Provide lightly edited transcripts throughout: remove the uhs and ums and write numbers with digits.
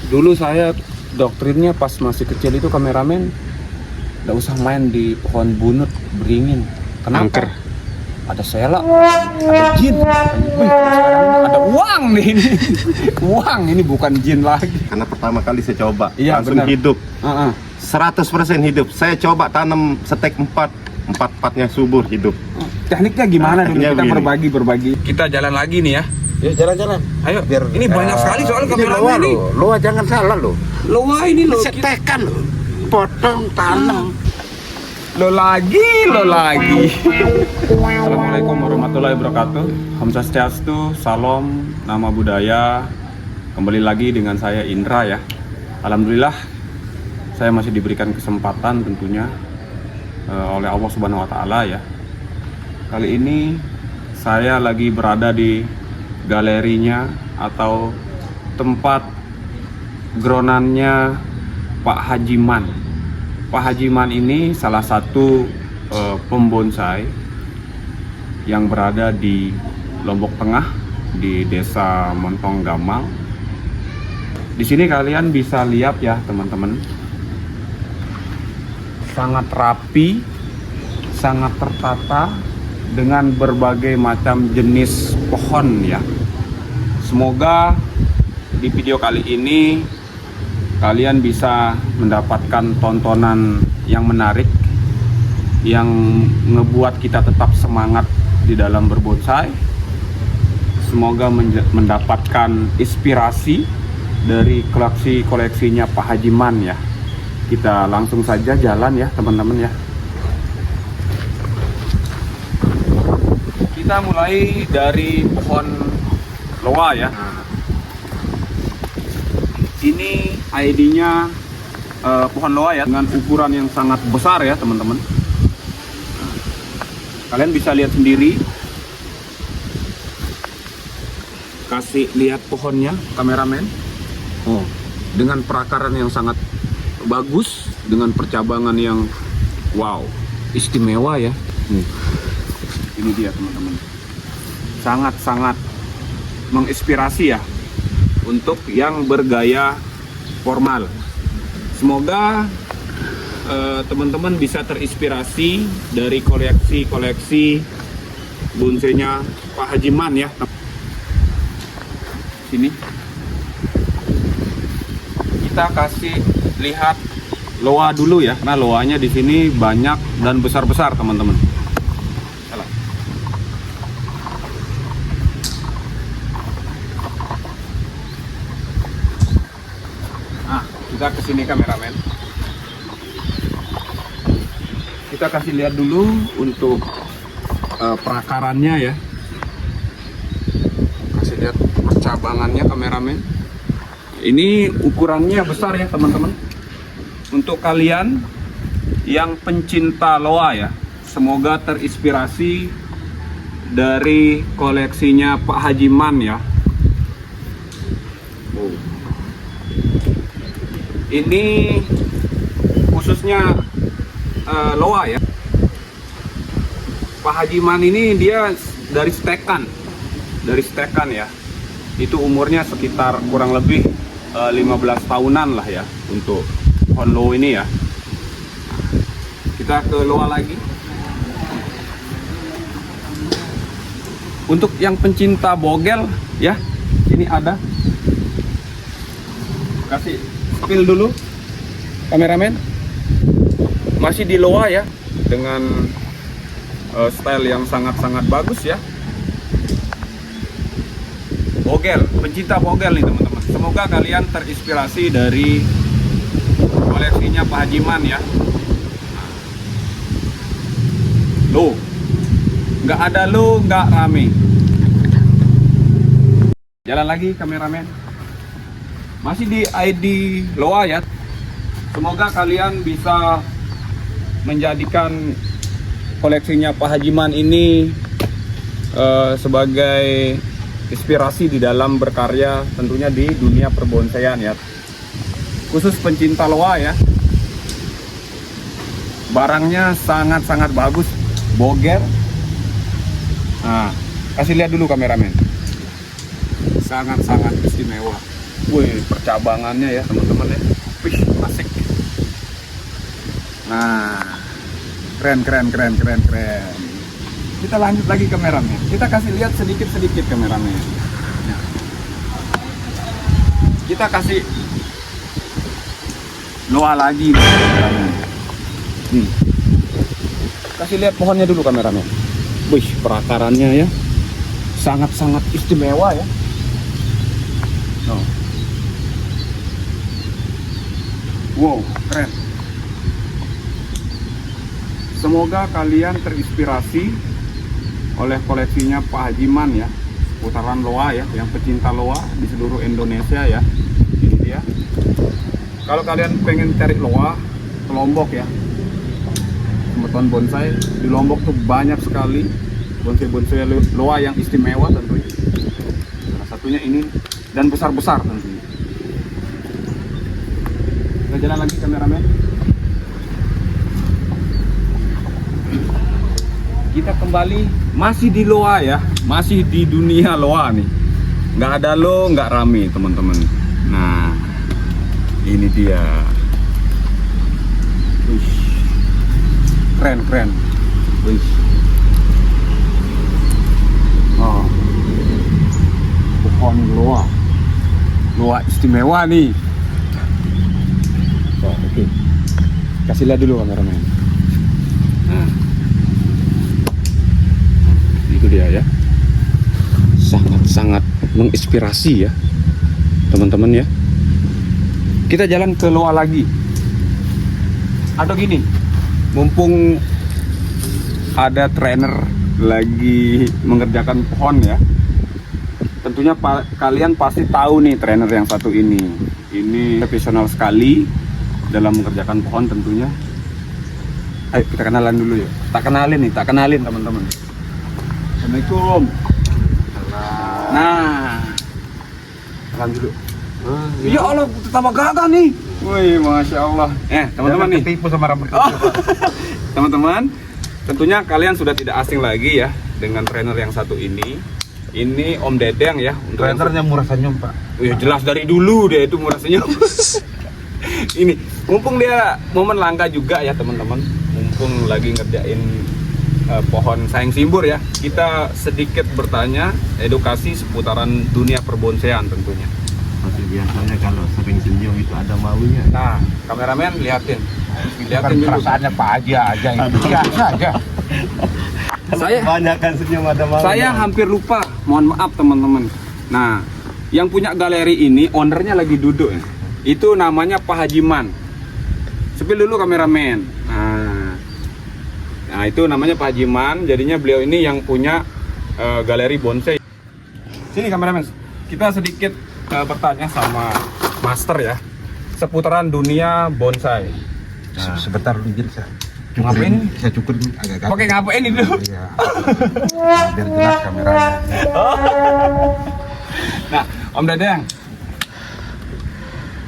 Dulu saya doktrinnya pas masih kecil itu kameramen nggak usah main di pohon bunut beringin. Kenapa? Angker. Ada sela, ada jin. Wih, sekarang ini ada uang nih ini. Uang ini bukan jin lagi. Karena pertama kali saya coba, Iya, langsung benar. hidup. Heeh. 100% hidup. Saya coba tanam setek 4-4-nya subur hidup. Tekniknya gimana dulu? Tekniknya Kita begini. berbagi. Kita jalan lagi nih ya. Ya jalan-jalan. Ayo. Biar Ini banyak sekali soal ini kameramen loa ini. loh. Loa jangan salah loh. Loa ini loh. Setekan loh. Potong tanam. Lo lagi. Assalamualaikum warahmatullahi wabarakatuh. Om Swastiastu, salam, nama budaya. Kembali lagi dengan saya Indra ya. Alhamdulillah saya masih diberikan kesempatan tentunya oleh Allah Subhanahu Wa Taala ya. Kali ini saya lagi berada di galerinya atau tempat geronannya Pak Hajiman. Pak Hajiman ini salah satu pembonsai yang berada di Lombok Tengah di Desa Montong Gamal. Di sini kalian bisa lihat ya teman-teman, sangat rapi, sangat tertata dengan berbagai macam jenis pohon ya. Semoga di video kali ini kalian bisa mendapatkan tontonan yang menarik, yang ngebuat kita tetap semangat di dalam berbonsai. Semoga mendapatkan inspirasi dari koleksinya Pak Hajiman ya. Kita langsung saja jalan ya teman-teman ya. Kita mulai dari pohon loa ya. Ini ID-nya pohon loa ya, dengan ukuran yang sangat besar ya teman-teman. Kalian bisa lihat sendiri. Kasih lihat pohonnya kameramen. Oh, dengan perakaran yang sangat bagus, dengan percabangan yang wow, istimewa ya. Ini dia teman-teman. Sangat-sangat menginspirasi ya untuk yang bergaya formal. Semoga teman-teman bisa terinspirasi dari koleksi-koleksi bonsainya Pak Hajiman ya. Sini kita kasih lihat loa dulu ya. Nah, loanya di sini banyak dan besar-besar teman-teman. Kita kesini kameramen. Kita kasih lihat dulu untuk perakarannya ya. Kasih lihat percabangannya kameramen. Ini ukurannya besar ya teman-teman. Untuk kalian yang pencinta loa ya, semoga terinspirasi dari koleksinya Pak Hajiman ya. Ini khususnya loa ya. Pak Hajiman ini dia dari stekan ya. Itu umurnya sekitar kurang lebih 15 tahunan lah ya untuk pohon loa ini ya. Kita ke loa lagi. Untuk yang pencinta bogel ya, ini ada. Kasih spill dulu kameramen. Masih di loa ya, dengan style yang sangat-sangat bagus ya. Bogel, pencinta bogel nih teman-teman. Semoga kalian terinspirasi dari koleksinya Pak Hajiman ya. Lo nggak ada lo nggak rame. Jalan lagi kameramen. Masih di ID loa ya. Semoga kalian bisa menjadikan koleksinya Pak Hajiman ini sebagai inspirasi di dalam berkarya tentunya di dunia perbonsaian ya. Khusus pencinta loa ya. Barangnya sangat-sangat bagus, bogel. Nah, kasih lihat dulu kameramen. Sangat-sangat istimewa. Wih, percabangannya ya teman-teman ya. Wih, asik. Nah, keren. Kita lanjut lagi kameranya. Kita kasih lihat sedikit kameranya. Nah, kita kasih loa lagi nih kameranya. Kasih lihat pohonnya dulu kameranya. Wih, perakarannya ya sangat-sangat istimewa ya. No. Wow, keren. Semoga kalian terinspirasi oleh koleksinya Pak Hajiman ya, putaran loa ya, yang pecinta loa di seluruh Indonesia ya. Ini dia. Kalau kalian pengen cari loa ke Lombok ya, pembetulan bonsai di Lombok tuh banyak sekali bonsai loa yang istimewa tentunya. Salah satunya ini dan besar-besar tentunya. Kita jalan lagi kameramen. Kita kembali masih di loa ya, masih di dunia loa nih. Nggak ada lo, nggak rame teman-teman. Nah, ini dia. Wih, keren. Wih. Oh, pohon loa istimewa nih. Oh, oke. Kasih lihat dulu kameramen. Nah, itu dia ya, sangat menginspirasi ya teman-teman ya. Kita jalan ke loa lagi. Atau gini, mumpung ada trainer lagi mengerjakan pohon ya, tentunya kalian pasti tahu nih trainer yang satu ini profesional sekali dalam mengerjakan pohon tentunya. Ayo kita kenalan dulu ya. Tak kenalin teman-teman. Assalamualaikum. Nah, salam dulu. Ya Allah, tambah gagah nih. Wih, masya Allah. Teman-teman nih. Ketipu sama rambut. Teman-teman, tentunya kalian sudah tidak asing lagi ya dengan trainer yang satu ini. Ini Om Dedeng ya. Trainernya murah senyum, Pak. Wih, jelas dari dulu dia itu murah senyum. Ini, mumpung dia momen langka juga ya teman-teman. Mumpung lagi ngerjain pohon sayang simbur ya, kita sedikit bertanya edukasi seputaran dunia perbonsaian tentunya. Masih biasanya kalau sering senyum itu ada maunya. Nah, kameramen lihatin dulu. Perasaannya Pak Haji aja itu biasa aja. Saya Banyak kan senyum ada maunya. Saya hampir lupa, mohon maaf teman-teman. Nah, yang punya galeri ini ownernya lagi duduk ya. Itu namanya Pak Hajiman. Sepil dulu kameramen. Nah, itu namanya Pak Hajiman. Jadinya beliau ini yang punya galeri bonsai. Sini kameramen, kita sedikit bertanya sama Master ya, seputaran dunia bonsai. Nah, sebentar dulu jadi saya. Ngapain ini? Saya cukur dulu agak-agak. Oke, ngapain ini dulu? Iya. Biar jelas kameranya. Nah, Om Dedeng.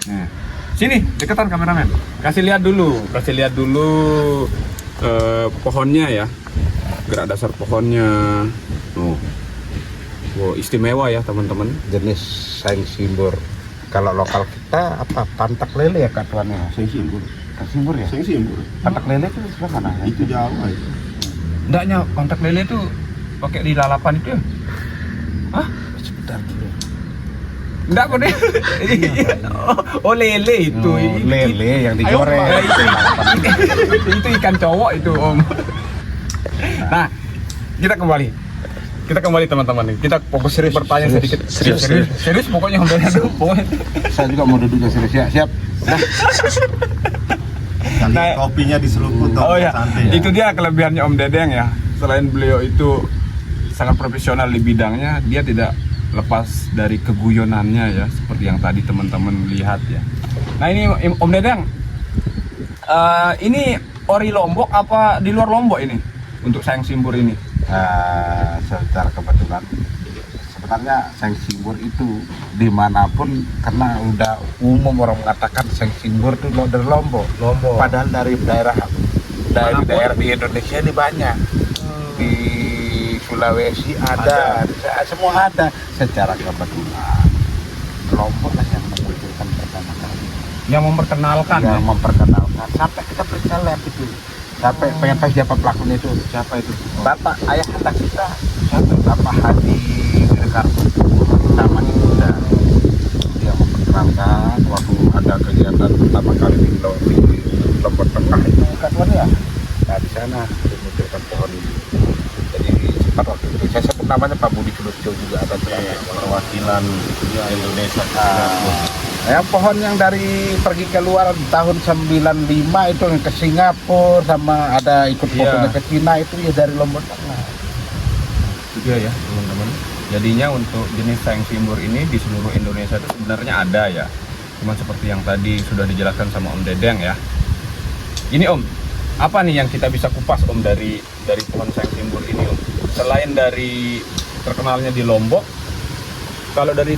Nah, sini deketan kameramen. Kasih lihat dulu pohonnya ya. Gerak dasar pohonnya. Oh. Wow, istimewa ya teman-teman. Jenis sayang simbur. Kalau lokal kita apa? Pantak lele ya katuannya. Sayang simbur. Simbur ya? Sayang simbur. Pantak lele itu sebelah mana? Itu Jawa itu. Ndaknya pantak lele itu pakai di lalapan itu ya? Hah? Sebentar dulu. Enggak kok deh. Oh, lele itu. Lele yang digoreng. Itu ikan cowok itu, Om. Nah, kita kembali teman-teman nih. Kita fokus serius bertanya sedikit. Serius pokoknya Om Dedeng. Pokoknya. Saya juga mau duduknya serius ya. Siap. Nah, kopinya diseruput. Oh ya, itu dia kelebihannya Om Dedeng ya. Selain beliau itu sangat profesional di bidangnya, dia tidak lepas dari keguyonannya ya, seperti yang tadi teman-teman lihat ya. Nah ini Om Dedeng, ini ori Lombok apa di luar Lombok ini untuk sayang simbur ini? Secara kebetulan sebenarnya sayang simbur itu dimanapun, karena udah umum orang mengatakan sayang simbur itu dari Lombok. Padahal dari daerah di Indonesia ini banyak. Di Sulawesi ada, semua ada. Secara kebetulan Lombok lah yang Yang memperkenalkan. yang memperkenalkan sampai kita periksa lab itu, sampai pengen tahu siapa pelakunya itu. Siapa itu? Bapak ayah anak kita, siapa? Bapak Haji Rekarto, namanya sudah dia memperkenalkan waktu ada kegiatan pertama kali di Lombok Tengah itu kan ya. Nah di sana dimunculkan pohon ini. Jadi sempat waktu itu saya sebut namanya Pak Budi Sulustyo juga ada Perwakilan Indonesia. yang pohon yang dari pergi keluar tahun 95 itu yang ke Singapura sama ada ikut fotonya ke Cina itu ya dari Lombok Tengah. Itu dia ya teman-teman. Jadinya untuk jenis sayang simbur ini di seluruh Indonesia itu sebenarnya ada ya. Cuma seperti yang tadi sudah dijelaskan sama Om Dedeng ya. Ini Om, apa nih yang kita bisa kupas Om dari pohon sayang simbur ini Om? Selain dari terkenalnya di Lombok, kalau dari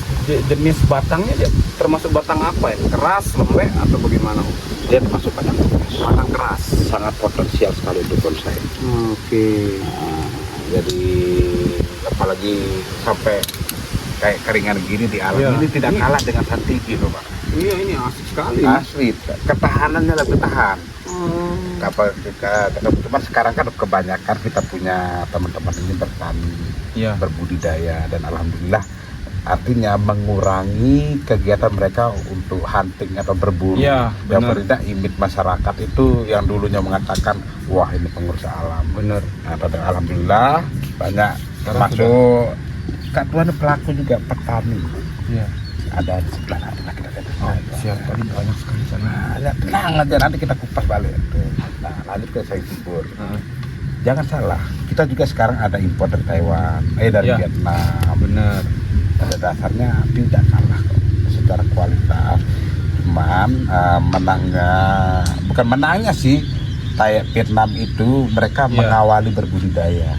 jenis batangnya dia termasuk batang apa ya? Keras, lembek atau bagaimana Om? Dia termasuk batang keras. Batang keras. Sangat potensial sekali untuk bonsai. Oke. Jadi apalagi sampai kayak keringan gini di alam Iya. ini tidak kalah dengan santigi loh Pak. Iya ini asik sekali. Asli, ketahanannya lebih tahan. Cuma sekarang kan kebanyakan kita punya teman-teman ini bertani, Iya. berbudidaya dan alhamdulillah artinya mengurangi kegiatan mereka untuk hunting atau berburu. Iya, Yang benar. berita image masyarakat itu yang dulunya mengatakan wah ini pengurus alam. Bener. Nah, dan alhamdulillah banyak Sekarang termasuk Kak Tuan pelaku juga petani. Iya. Ada di sebelah nanti lah kita lihat. Oh, siap tadi banyak sekali sana. Nah, ya, tenang aja nanti kita kupas balik. Nah, lanjut ke sayang simbur. Jangan salah, kita juga sekarang ada impor dari Taiwan, dari Ya. Vietnam. Bener. Pada dasarnya tidak kalah kok secara kualitas. Cuman menangnya, bukan menangnya sih, Vietnam itu mereka Ya. mengawali berbudidaya.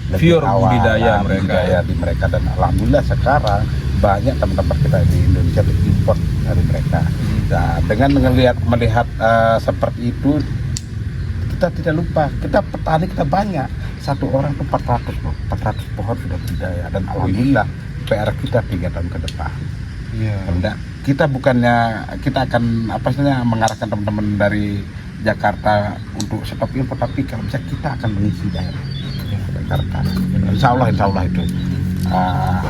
Lebih Pure awal, budidaya mereka, budidaya di mereka dan alhamdulillah sekarang banyak teman-teman kita di Indonesia import dari mereka. Nah, dengan melihat seperti itu, kita tidak lupa, kita petani kita banyak, satu orang tuh 400 loh, 400 pohon sudah budidaya dan alhamdulillah PR kita 3 tahun ke depan. Iya. Karena kita bukannya kita akan apa istilahnya mengarahkan teman-teman dari Jakarta untuk stop impor, tapi kalau bisa kita akan mengisi daerah Jakarta. Insya Allah itu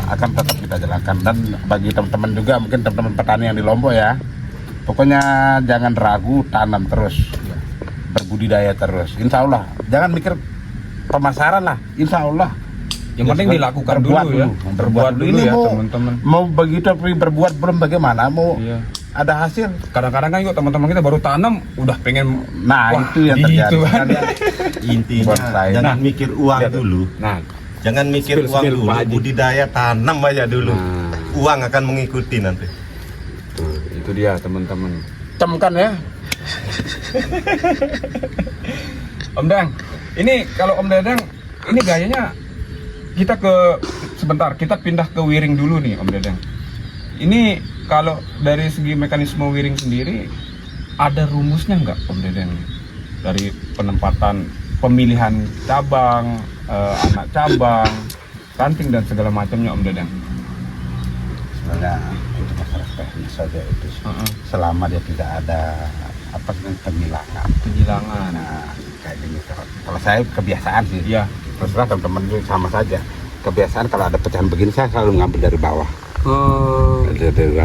akan tetap kita jalankan. Dan bagi teman-teman juga, mungkin teman-teman petani yang di Lombok ya, pokoknya jangan ragu, tanam terus, berbudidaya terus. Insya Allah, jangan mikir pemasaran lah. Insya Allah. Yang penting dilakukan berbuat dulu ya. Berbuat dulu Ini ya mau, teman-teman. mau begitu tapi berbuat belum bagaimana? Mau Iya. ada hasil. Kadang-kadang kan yuk teman-teman kita baru tanam udah pengen. Nah, Wah, itu yang terjadi. gitu kan. Intinya Bonsai. jangan mikir uang Lihat. dulu. Nah, Jangan mikir Spill, uang spill, dulu, Pak Haji. budidaya tanam aja dulu. Nah. Uang akan mengikuti nanti. tuh, itu dia teman-teman. Camkan ya. Om Dang, ini kalau Om Dedeng, ini gayanya kita sebentar, kita pindah ke wiring dulu nih Om Dedeng. Ini kalau dari segi mekanisme wiring sendiri, ada rumusnya nggak Om Dedeng? Dari penempatan, pemilihan cabang, anak cabang, ranting dan segala macamnya Om Dedeng. Sebenarnya itu masalah teknis saja itu. Selama dia tidak ada apa namanya pemilangan. Penjilangan. Nah, kayak gini. Kalau saya kebiasaan sih. Iya. Terus terang teman-teman itu sama saja. Kebiasaan kalau ada pecahan begini saya selalu ngambil dari bawah. Oh,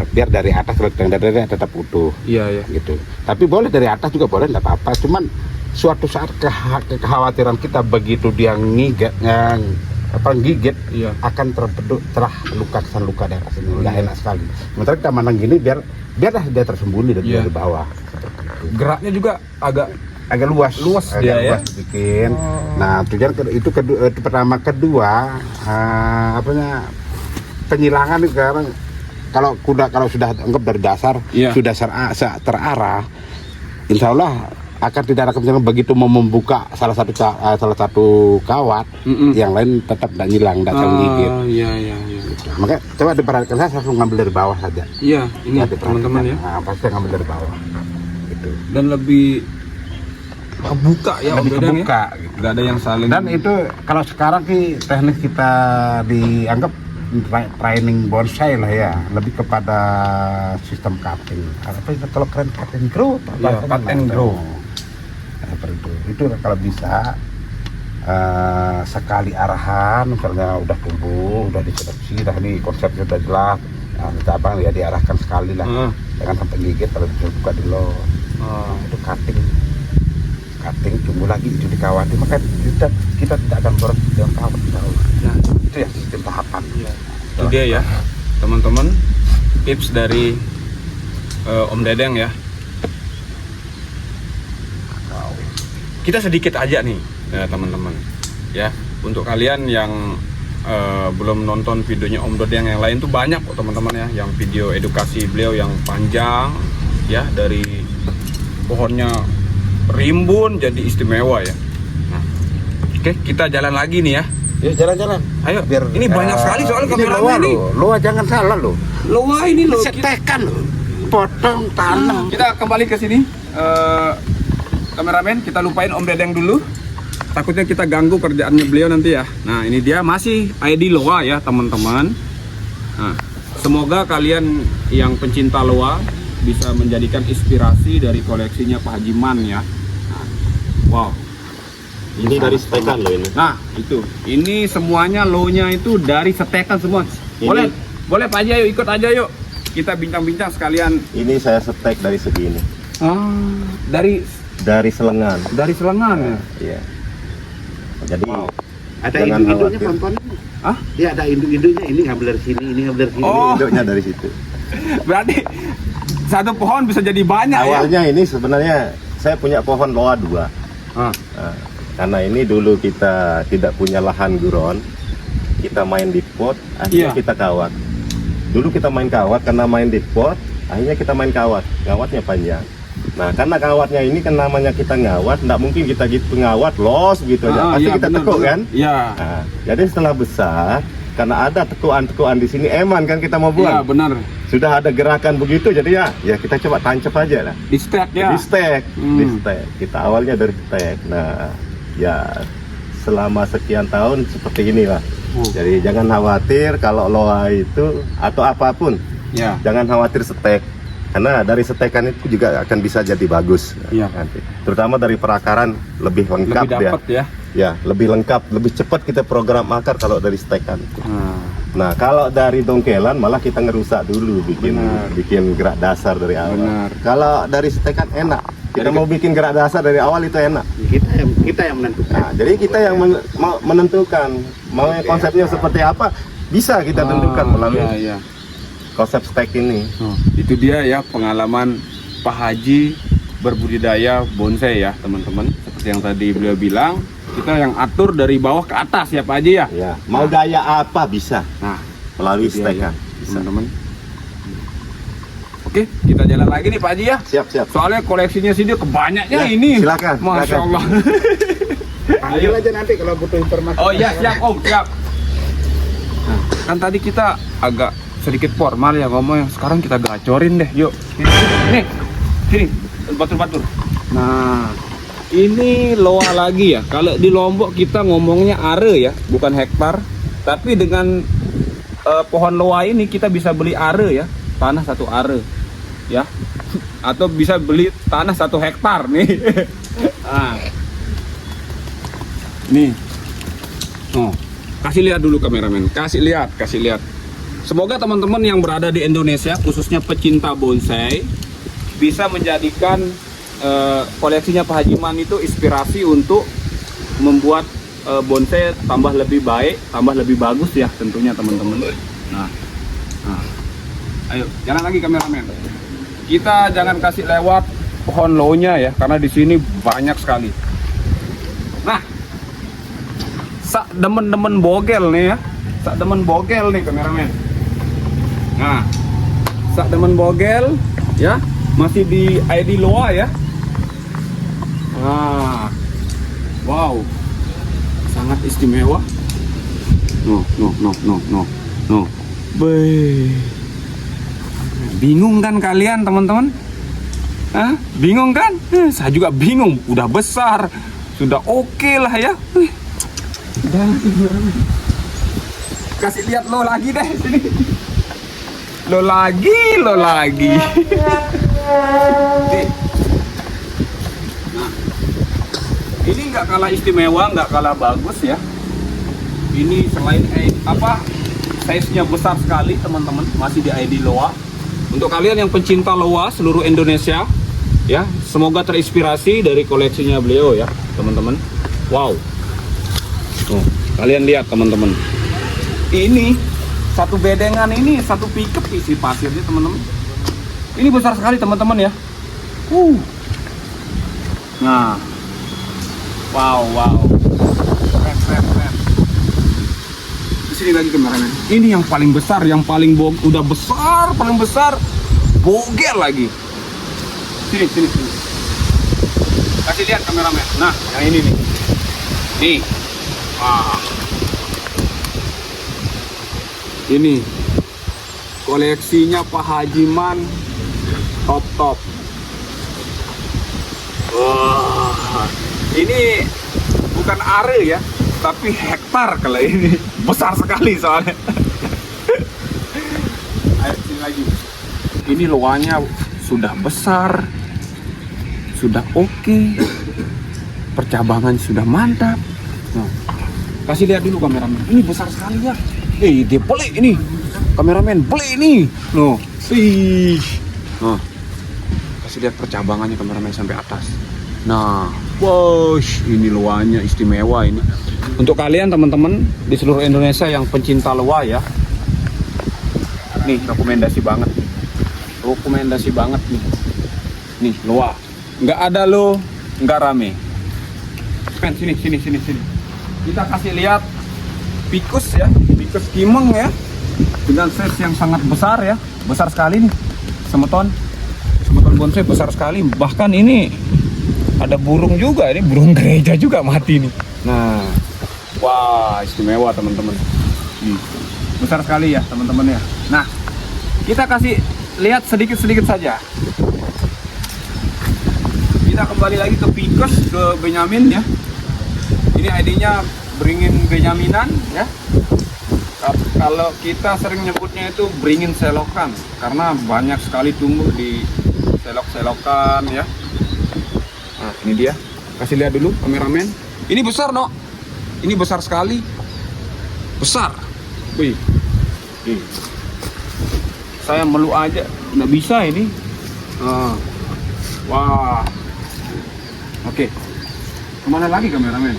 Biar dari atas kalau yang dari bawah tetap utuh iya ya. gitu. Tapi boleh dari atas juga boleh, enggak apa-apa. Cuman suatu saat kekhawatiran kita begitu dia gigit Iya. akan terbentuk luka kesan luka daerah sini, nggak enak sekali. Sementara kita mandang gini biarlah dia tersembunyi dari Iya. bawah. Geraknya juga agak Agak luas Luas agak dia ya? luas bikin. Oh. Nah tujuan itu pertama, kedua penyilangan itu sekarang kalau sudah anggap dari dasar Iya. sudah terarah, insya Allah akan tidak ada kemungkinan begitu mau membuka salah satu kawat, yang lain tetap tidak nyilang, tidak saling gigit. Iya iya iya. Maka coba diperhatikan, saya langsung ngambil dari bawah saja. Iya, ini Ya, diperhatikan. teman-teman ya. Nah, pasti saya ngambil dari bawah. Gitu. Dan lebih kebuka ya Lebih Om Dedeng kebuka, ya. gitu. Nggak ada yang saling. Dan itu kalau sekarang teknik kita dianggap training bonsai lah ya, lebih kepada sistem cutting. Apa itu kalau keren cut and grow? Iya, cut and grow. Nah, seperti itu. Itu kalau bisa sekali arahan, misalnya udah tumbuh, udah diseleksi, dah ini konsepnya udah jelas. Nah, cabang ya diarahkan sekali lah, jangan sampai gigit kalau buka dulu. Itu cutting tumbuh lagi itu dikawati, maka kita tidak akan boros dalam tahap tahun. Nah, itu ya sistem tahapan. Itu dia ya teman-teman, tips dari Om Dedeng ya. Kita sedikit aja nih ya, teman-teman ya, untuk kalian yang belum nonton videonya Om Dedeng yang lain tuh banyak kok teman-teman ya, yang video edukasi beliau yang panjang ya, dari pohonnya rimbun jadi istimewa ya. Nah, oke, kita jalan lagi nih ya. Ya jalan-jalan. Ayo, Biar ini banyak sekali soal kameramen ini. Loa jangan salah lo. Loa ini loh. Setekan lo. Potong tanam. Kita kembali ke sini. Kameramen, kita lupain Om Dedeng dulu. Takutnya kita ganggu kerjaannya beliau nanti ya. Nah, ini dia masih ID Loa ya, teman-teman. Nah, semoga kalian yang pencinta Loa bisa menjadikan inspirasi dari koleksinya Pak Haji Man ya. Nah, wow. Ini dari stekan loh ini. Nah, itu. Ini semuanya low-nya itu dari setekan semua. Boleh, boleh Pak Haji, ayo ikut aja yuk. Kita bincang-bincang sekalian. Ini saya setek dari segini. Dari selengan. Dari selengan ya. Iya. Jadi Ada jangan induk-induknya khawatir. pontonnya. Hah? Iya ada induk-induknya, ini ngambil dari sini, ini ngambil dari sini. Oh. induknya dari situ. Berarti satu pohon bisa jadi banyak ya. Awalnya ini sebenarnya saya punya pohon loa 2. Ah. Nah, karena ini dulu kita tidak punya lahan guron, kita main di pot, akhirnya Iya. kita kawat. Dulu kita main kawat, karena main di pot, akhirnya kita main kawat. Kawatnya panjang. Nah, karena kawatnya ini kan namanya kita ngawat, nggak mungkin kita gitu ngawat los gitu aja. Pasti iya, kita bener, tekuk bener. kan? Iya. Nah, jadi setelah besar, karena ada tekuan-tekuan di sini, eman kan kita mau Iya, buang. benar. Sudah ada gerakan begitu, jadi ya kita coba tancap aja lah. Di stack ya. Di stek, Hmm. di stek. Kita awalnya dari stek. Nah, ya selama sekian tahun seperti inilah. Jadi jangan khawatir kalau loa itu atau apapun, Ya. jangan khawatir stek. Karena dari stekan itu juga akan bisa jadi bagus Iya. nanti. Terutama dari perakaran lebih lengkap Lebih dapat ya. Ya, lebih lengkap, lebih cepat kita program akar kalau dari stekan. Nah, Nah, kalau dari dongkelan malah kita ngerusak dulu Benar. bikin gerak dasar dari awal. Benar. Kalau dari stekan enak. Kita Jadi mau bikin gerak dasar dari awal itu enak. Kita yang menentukan. Nah, jadi kita yang mau menentukan mau konsepnya seperti apa, bisa kita tentukan melalui Iya, iya. konsep stek ini. Itu dia ya pengalaman Pak Haji berbudidaya bonsai ya, teman-teman. Seperti yang tadi beliau bilang, kita yang atur dari bawah ke atas ya Pak Haji ya. Ya, mau gaya apa bisa Nah, melalui itu dia ya, stekan. Bisa. teman-teman. Oke, kita jalan lagi nih Pak Haji ya. Siap, siap. Soalnya koleksinya sih dia kebanyaknya Ya, ini. silakan, Masya silakan. Allah. Panggil aja nanti kalau butuh informasi. Oh iya, siap Om, siap. Nah, kan tadi kita agak sedikit formal ya ngomong, sekarang kita gacorin deh, yuk. Nih, sini, batur-batur. Nah, ini loa lagi ya. Kalau di Lombok kita ngomongnya are ya, bukan hektar. Tapi dengan pohon loa ini kita bisa beli are ya, tanah 1 are ya, atau bisa beli tanah 1 hektar nih. Nah, nih, oh, kasih lihat dulu kameramen, kasih lihat. Semoga teman-teman yang berada di Indonesia, khususnya pecinta bonsai, bisa menjadikan koleksinya Pak Haji Man itu inspirasi untuk membuat bonsai tambah lebih baik, tambah lebih bagus ya tentunya teman-teman. Nah, ayo jalan lagi kameramen. Kita jangan kasih lewat pohon low-nya ya, karena di sini banyak sekali. Nah, sak demen-demen bogel nih ya, sak demen bogel nih kameramen. Nah, sak demen bogel ya, masih di ID Loa ya. Nah, wow, sangat istimewa. No. Bingung kan kalian teman-teman? Hah? Bingung kan? Saya juga bingung. Udah besar, sudah oke lah ya. Kasih lihat lo lagi deh sini. Lo lagi. Nih. Nah, ini nggak kalah istimewa, nggak kalah bagus ya. Ini selain size-nya besar sekali teman-teman, masih di ID Loa. Untuk kalian yang pencinta Loa seluruh Indonesia, ya semoga terinspirasi dari koleksinya beliau ya teman-teman. Wow. Tuh, kalian lihat teman-teman. Ini satu bedengan ini, satu pickup isi pasirnya teman-teman. Ini besar sekali teman-teman ya. Nah, wow. Keren. Di sini lagi kameranya. Ini yang paling besar, yang paling udah besar, paling besar, bogel lagi. Sini. Kasih lihat kameramen. Nah, yang ini nih. Nih. Wah. Ini koleksinya Pak Hajiman top. Wah, ini bukan are ya, tapi hektar kalau ini besar sekali soalnya. Ayo sini lagi. Ini loanya sudah besar, sudah oke, percabangan sudah mantap. Nah, kasih lihat dulu kameramen. Ini besar sekali ya. Dia beli ini, kameramen beli ini. Noh, nah, kasih lihat percabangannya kameramen sampai atas. Nah, ini loanya istimewa ini. Untuk kalian teman-teman di seluruh Indonesia yang pencinta loa ya, nih rekomendasi banget nih. Nih loa, nggak ada lo, nggak rame. Sini. Kita kasih lihat Vicus ya, Vicus Kimeng ya, dengan size yang sangat besar ya, besar sekali nih, semeton bonsai besar sekali. Bahkan ini ada burung juga, ini burung gereja juga mati nih. Nah, wah istimewa teman-teman. Besar sekali ya teman-teman ya. Nah, kita kasih lihat sedikit saja. Kita kembali lagi ke Vicus, ke Benyamin ya. Ini ID-nya Beringin Benyaminan ya. Kalau kita sering nyebutnya itu beringin selokan karena banyak sekali tumbuh di selok-selokan ya. Nah, ini dia. Kasih lihat dulu kameramen. Ini besar, no? Ini besar sekali. Besar. Wih. Saya melu aja nggak bisa ini. Wah. Oke. Kemana lagi kameramen?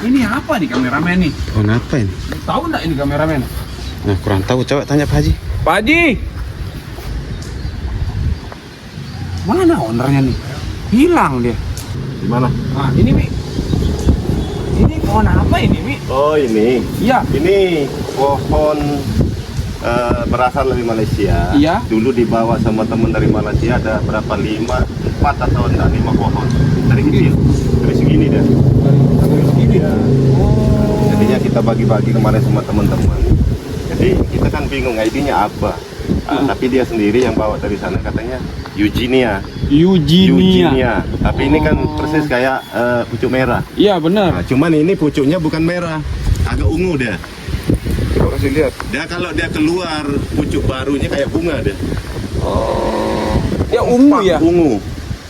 Ini apa nih kameramen nih? Oh, ngapain? Tahu nggak ini kameramen? Nah, kurang tahu. Coba tanya Pak Haji. Pak Haji, mana ownernya nih? Hilang dia. Di mana? Nah, ini Mi. Ini pohon apa ini Mi? Oh ini. Iya. Ini pohon berasal dari Malaysia. Iya. Dulu dibawa sama teman dari Malaysia, ada berapa? 4 atau 5 pohon. Dari kecil. Dari segini dah. Dari segini Ya. Oh. Jadinya kita bagi-bagi kemarin sama teman-teman. Jadi kita kan bingung ID-nya apa. Tapi dia sendiri yang bawa dari sana katanya Eugenia. Tapi ini kan persis kayak pucuk merah. Iya benar. Nah, cuman ini pucuknya bukan merah, agak ungu deh. Coba kasih lihat. Dia kalau dia keluar pucuk barunya kayak bunga deh. Oh. Ya ungu ya. Ungu.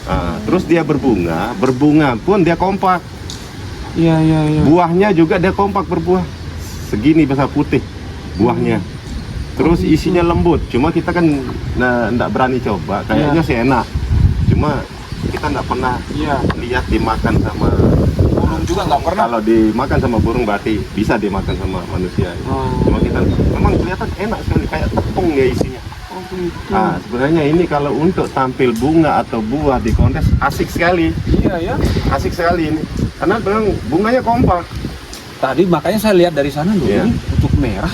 Nah, terus dia berbunga pun dia kompak. Iya. Buahnya juga dia kompak berbuah. Segini besar putih buahnya. Terus isinya lembut. Cuma kita kan nggak berani coba. Kayaknya sih enak. Cuma kita nggak pernah lihat dimakan sama Burung juga nggak pernah. Kalau dimakan sama burung berarti bisa dimakan sama manusia. Cuma kita memang kelihatan enak sekali kayak tepung ya isinya. Nah, sebenarnya ini kalau untuk tampil bunga atau buah di kontes asik sekali. Iya ya. Asik sekali ini. Karena memang bunganya kompak. Tadi makanya saya lihat dari sana loh, Iya. ini pucuk merah.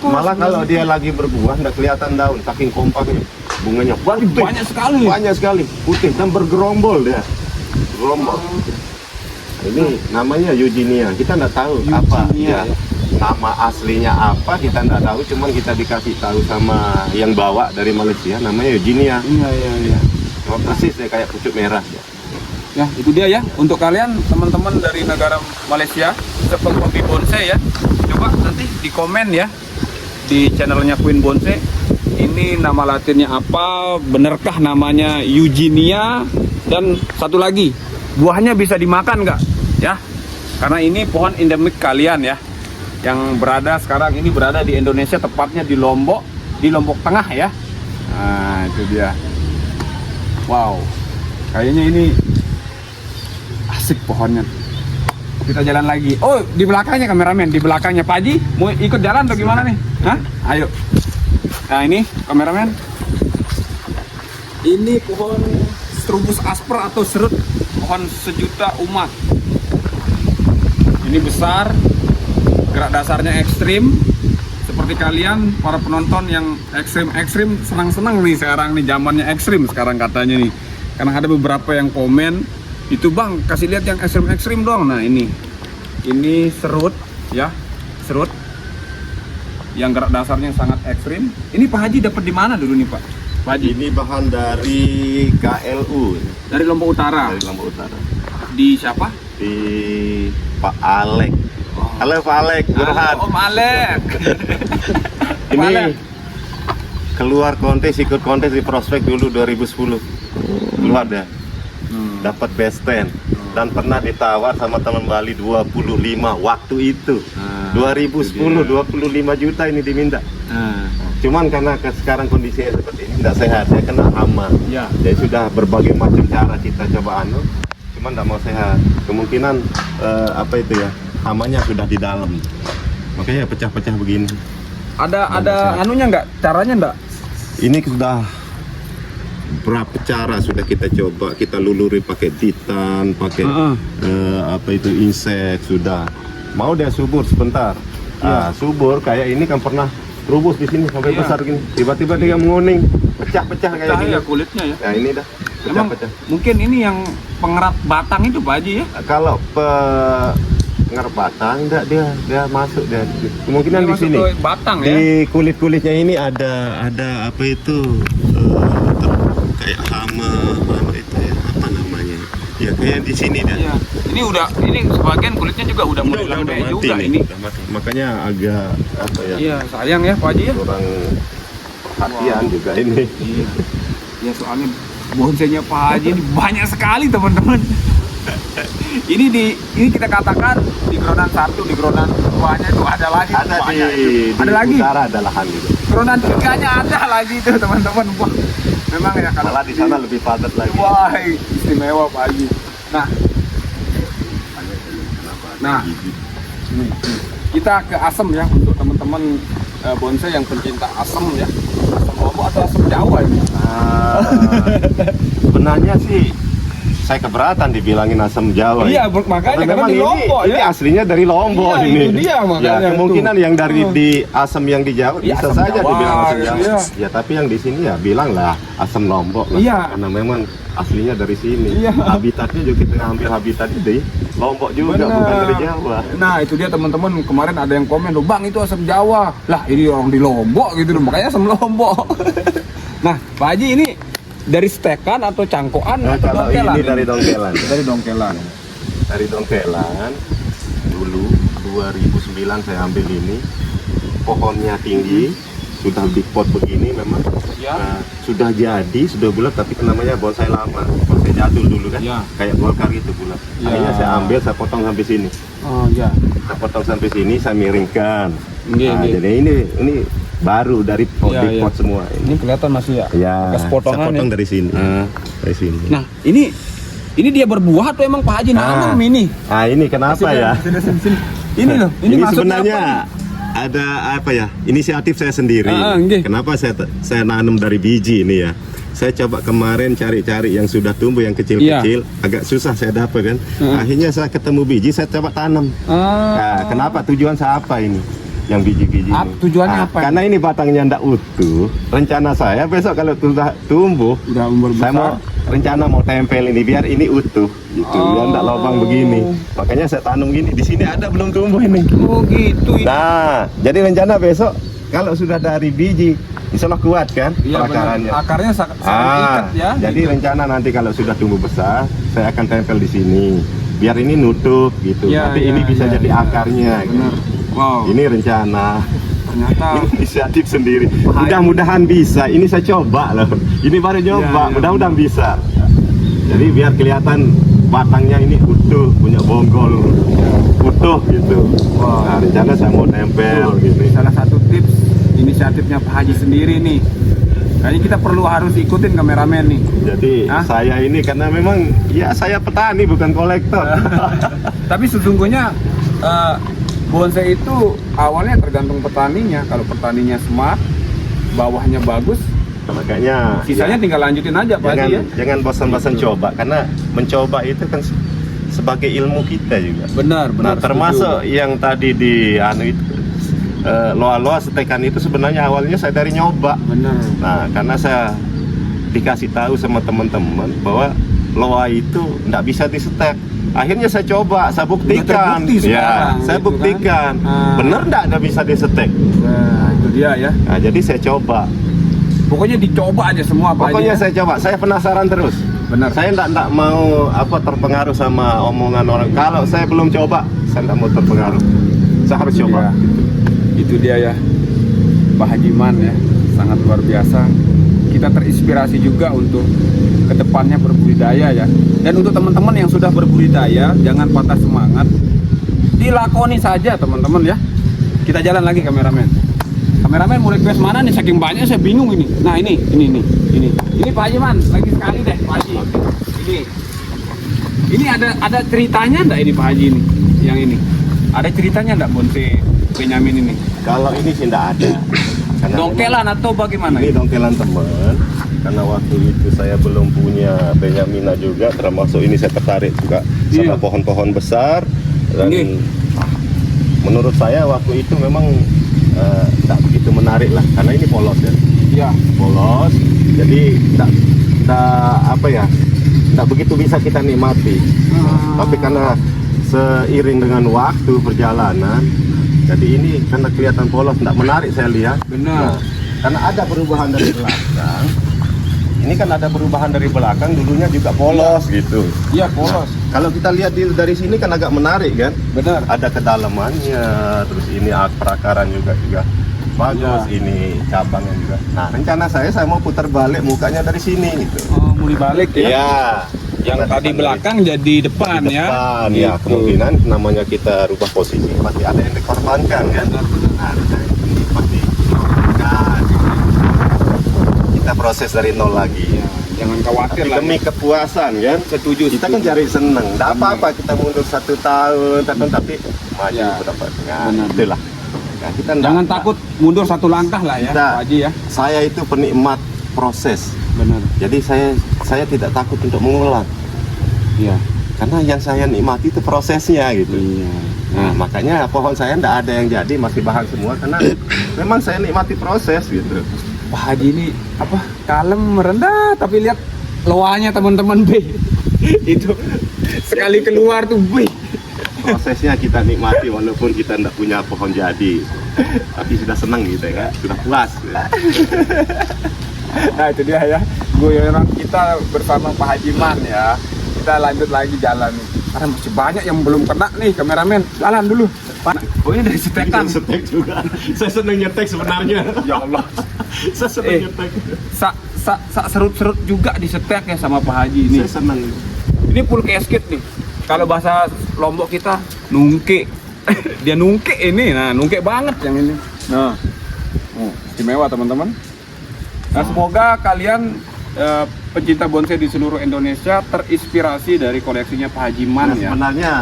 Malah kalau dia lagi berbuah nggak kelihatan daun, saking kompaknya. Bunganya putih. Banyak sekali. Banyak sekali, putih dan bergerombol dia. Gerombol. Ini namanya Eugenia. Kita nggak tahu apa Eugenia, ya. Nama aslinya apa kita nggak tahu, cuman kita dikasih tahu sama yang bawa dari Malaysia namanya Eugenia. Iya. Cuma persis ya kayak pucuk merah ya. Ya, itu dia ya. Untuk kalian teman-teman dari negara Malaysia, hobi bonsai ya, coba nanti di komen ya di channelnya Queen Bonsai. Ini nama latinnya apa? Benarkah namanya Eugenia? Dan satu lagi, buahnya bisa dimakan nggak? Ya, karena ini pohon endemik kalian ya, yang berada sekarang ini berada di Indonesia, tepatnya di Lombok Tengah ya. Nah, itu dia. Wow, kayaknya ini asik pohonnya. Kita jalan lagi. Oh, di belakangnya kameramen, di belakangnya Pak Haji. Mau ikut jalan atau gimana nih? Hah? Ayo. Nah, ini kameramen. Ini pohon Strubus asper atau serut, pohon sejuta umat. Ini besar, gerak dasarnya ekstrim. Seperti kalian para penonton yang ekstrim senang-senang nih sekarang nih, zamannya ekstrim sekarang katanya nih. Karena ada beberapa yang komen, itu bang kasih lihat yang ekstrim dong. Nah ini serut ya, serut yang gerak dasarnya sangat ekstrim. Ini Pak Haji dapat di mana dulu nih Pak Haji? Ini bahan dari KLU, Dari Lombok Utara. dari Lombok Utara. Di siapa? Di Pak Alek. Halo Pak Alek, Burhan. Om Alek. Pak Ini Alek. keluar kontes, ikut kontes di Prospek dulu 2010. Keluar dah. Dapat best 10 dan pernah ditawar sama teman Bali 25 waktu itu. 2010 25 juta ini diminta. Cuman karena sekarang kondisinya seperti ini tidak sehat, ya kena hama. Ya. Jadi sudah berbagai macam cara kita coba cuman tidak mau sehat. Kemungkinan apa itu ya, hamanya sudah di dalam. Makanya pecah-pecah begini. Ada anunya nggak? Caranya nggak? Ini sudah berapa cara sudah kita coba, kita luluri pakai titan, pakai apa itu insek, sudah mau dia subur sebentar. Subur kayak ini kan pernah rubus di sini sampai besar gini, tiba-tiba dia menguning, pecah-pecah kayak gini. Ya kulitnya ya. Ya ini dah Emang pecah-pecah. mungkin ini yang pengerat batang itu Pak Haji ya? Kalau pengerat batang enggak, dia masuk dia. Kemungkinan Dia di masuk sini. ke batang ya. Di kulit-kulitnya ini ada apa itu kayak hama itu ya, apa namanya? Ya kayak di sini dah. Iya. Ini sebagian kulitnya juga udah mulai Udah lembek mati juga nih, ini. udah mati. Makanya agak apa ya? Iya, sayang ya Pak Haji ya. Kurang perhatian juga ini. Iya. Ya soalnya bonsainya Pak Haji ini banyak sekali teman-teman. ini kita katakan di Gronan 1, di Gronan 2-nya itu ada lagi. Ada banyak di itu. Ada lagi. utara ada lahan gitu. Gronan 3-nya ada lagi itu teman-teman. Wah, memang ya kalau Malah di sana lebih padat lagi. wah, istimewa Pak Haji. Nah, ini. Kita ke asem ya untuk teman-teman bonsai yang pencinta asem ya. Asem lombok atau asem Jawa ini? Sebenarnya sih saya keberatan dibilangin asam Jawa. Iya, makanya Karena karena di Lombok ini ya. aslinya dari Lombok Iya, ini. itu dia makanya Ya, kemungkinan tuh. yang dari di asam yang di Jawa Iya, bisa asam saja Jawa, dibilang asam Jawa. iya. Ya, tapi yang di sini ya bilang lah asam Lombok lah. Iya. Karena memang aslinya dari sini. Iya. Habitatnya juga kita ambil habitat di Lombok juga, Bener. bukan dari Jawa. Nah, itu dia teman-teman, kemarin ada yang komen loh, "Bang, itu asam Jawa." Lah, ini orang di Lombok gitu loh, makanya asam Lombok. Nah, Pak Haji ini dari stekan atau cangkokan Nah, atau kalau dongkelan? ini dari dongkelan. Dari dongkelan. Dari dongkelan dulu 2009 saya ambil ini, pohonnya tinggi, sudah big pot begini memang. Ya. Nah, sudah jadi, sudah bulat, tapi namanya bonsai lama, bonsai jadul dulu kan, Ya. kayak golkar itu bulat. Ya. Akhirnya saya ambil, saya potong sampai sini, Oh, ya. saya potong sampai sini, saya miringkan. Iya, Nah, iya. jadi ini baru dari pot, Iya, big iya. pot semua. Ini kelihatan masih ya? Ya, Bekas potongan saya potong ya? dari sini, dari sini. Nah, ini dia berbuah atau emang Pak Haji nanam ini? Nah, ini kenapa ya? Sini. Ini loh, Ini maksudnya sebenarnya apa ada apa ya? Inisiatif saya sendiri. nggih. Kenapa saya nanam dari biji ini ya? Saya coba kemarin cari-cari yang sudah tumbuh yang kecil-kecil, agak susah saya dapat kan. Akhirnya saya ketemu biji, saya coba tanam. Nah, kenapa? Tujuan saya apa ini? Yang biji-biji ini. Tujuannya apa? Karena ini batangnya ndak utuh. Rencana saya besok kalau sudah tumbuh, Udah umur saya mau rencana mau tempel ini biar ini utuh gitu, biar ndak lubang begini. Makanya saya tanam gini. Di sini ada belum tumbuh ini. Oh gitu. Nah, jadi rencana besok kalau sudah dari biji Insya Allah kuat kan Iya benar. perakarannya. Akarnya sangat ikat ya. Jadi gitu. rencana nanti kalau sudah tumbuh besar, saya akan tempel di sini. Biar ini nutup gitu. Iya, Nanti iya, ini bisa iya, jadi iya. akarnya. Benar. Gitu. Wow. Ini rencana. Ternyata Ini inisiatif sendiri. Bahaya. Mudah-mudahan bisa. Ini saya coba loh. Ini baru nyoba. Iya, iya, Mudah-mudahan bisa. Jadi biar kelihatan batangnya ini utuh, punya bonggol utuh gitu. Wow. Nah, rencana saya mau tempel gitu. salah satu tips inisiatifnya Pak Haji sendiri nih. Kayaknya kita perlu harus ikutin kameramen nih. Jadi Hah? saya ini karena memang ya saya petani bukan kolektor. Tapi sesungguhnya bonsai itu awalnya tergantung petaninya. Kalau petaninya smart, bawahnya bagus, Makanya sisanya ya, tinggal lanjutin aja Pak jangan Haji ya. jangan bosan-bosan Gitu. coba karena mencoba itu kan sebagai ilmu kita juga. Benar, benar. Nah, termasuk yang tadi di anu itu loa-loa setekan itu sebenarnya awalnya saya dari nyoba. Benar. Nah, karena saya dikasih tahu sama teman-teman bahwa loa itu nggak bisa disetek. Akhirnya saya coba, saya buktikan. terbukti Ya, sekarang, saya gitu buktikan. kan. Ah. Bener nggak bisa disetek. Nah, itu dia ya. Nah, jadi saya coba. Pokoknya dicoba aja semua Pak Haji. Pokoknya ya. saya coba. Saya penasaran terus. Benar. Saya nggak mau terpengaruh sama omongan orang. Kalau saya belum coba, saya nggak mau terpengaruh. Saya harus Itu coba. dia. Itu dia ya, Pak Hajiman ya, sangat luar biasa. Kita terinspirasi juga untuk kedepannya berbudidaya ya. Dan untuk teman-teman yang sudah berbudidaya, jangan patah semangat, dilakoni saja teman-teman ya. Kita jalan lagi kameramen. Kameramen mau request mana nih? Saking banyak saya bingung ini. Nah ini Pak Hajiman, lagi sekali deh Pak Haji. Ini ada ceritanya enggak ini Pak Haji ini? Yang ini ada ceritanya enggak bonsai Benyamin ini? Kalau ini sih nggak ada. Karena Dongkelan atau bagaimana? ini dongkelan teman. Karena waktu itu saya belum punya Benyamina juga, termasuk ini saya tertarik juga sama Iya. pohon-pohon besar. Dan Ini. menurut saya waktu itu memang tak begitu menarik lah, karena ini polos ya. Iya. Polos, jadi tak begitu bisa kita nikmati. Tapi karena seiring dengan waktu perjalanan, jadi ini karena kelihatan polos, tidak menarik saya lihat. Benar. Karena ada perubahan dari belakang. Ini kan ada perubahan dari belakang, dulunya juga polos gitu. Iya polos. Kalau kita lihat dari sini kan agak menarik kan. Benar. Ada kedalamannya, terus ini perakaran juga bagus, Ya. ini cabangnya juga. Nah, rencana saya mau putar balik mukanya dari sini gitu. Oh, mau dibalik ya? Iya. Yang Karena tadi kita belakang jadi depan di ya. depan, ya. Gitu. Kemungkinan namanya kita rubah posisi pasti ada yang dikorbankan kan. Benar, benar. Nah, ini pasti dikorbankan. Kita proses dari nol lagi. Ya, jangan khawatir Tapi lah. demi kepuasan kan. Setuju. Kita kan cari seneng. Tidak apa-apa kita mundur 1 tahun, tapi maju Ya. berapa? Nah, Benar. itulah. Nah, kita Jangan takut mundur satu langkah lah ya, Kita- Pak Haji ya. Saya itu penikmat proses. Benar. Jadi saya tidak takut untuk mengulang. Iya. Karena yang saya nikmati itu prosesnya gitu. Iya. Nah, makanya pohon saya tidak ada yang jadi, masih bahan semua karena memang saya nikmati proses gitu. Pak Haji ini kalem merendah tapi lihat loanya teman-teman B. Itu sekali keluar tuh B. Prosesnya kita nikmati walaupun kita tidak punya pohon jadi. Tapi sudah senang gitu ya kan, sudah puas. Nah itu dia ya, goyoran kita bersama Pak Hajiman ya. Kita lanjut lagi jalan nih. Karena masih banyak yang belum kena nih kameramen. Jalan dulu. Pak, oh ini dari setekan. Setek juga. Saya senang nyetek sebenarnya. Ya Allah. Saya senang nyetek. Serut-serut juga di setek ya sama Pak Haji ini. Saya senang. Ini full casket nih. Kalau bahasa Lombok kita nungke. Dia nungke ini. Nah, nungke banget yang ini. Nah. Istimewa teman-teman. Nah, semoga kalian pencinta bonsai di seluruh Indonesia terinspirasi dari koleksinya Pak Hajiman ya. Sebenarnya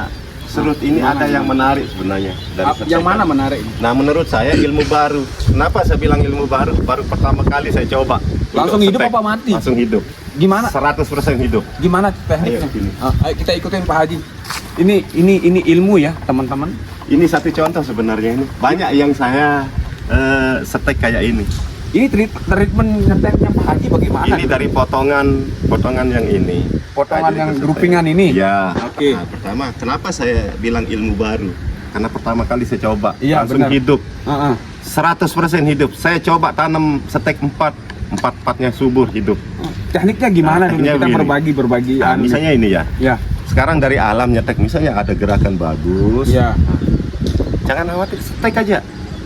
serut ini Mana, ada yang mana? menarik sebenarnya dari Yang setekan. mana menarik? Nah, menurut saya ilmu baru. Kenapa saya bilang ilmu baru? Baru pertama kali saya coba. Langsung Untuk hidup setek. apa mati? Langsung hidup. Gimana? 100% hidup. Gimana tekniknya? Ayo, sini. Ayo kita ikutin Pak Haji. Ini ilmu ya, teman-teman. Ini satu contoh sebenarnya ini. Banyak yang saya setek kayak ini. Ini treatment ngeteknya Pak Haji bagaimana? Ini dari potongan yang ini. Potongan Tadi yang itu groupingan setek. ini? Ya. Oke. Nah, pertama, kenapa saya bilang ilmu baru? Karena pertama kali saya coba Iya, langsung benar. hidup. Heeh. 100% hidup. Saya coba tanam stek 4-4-nya subur hidup. Tekniknya gimana dulu? Tekniknya Kita begini. berbagi. Nah, misalnya ini ya. Ya. Sekarang dari alam nyetek, misalnya ada gerakan bagus. Ya. Jangan khawatir, stek aja.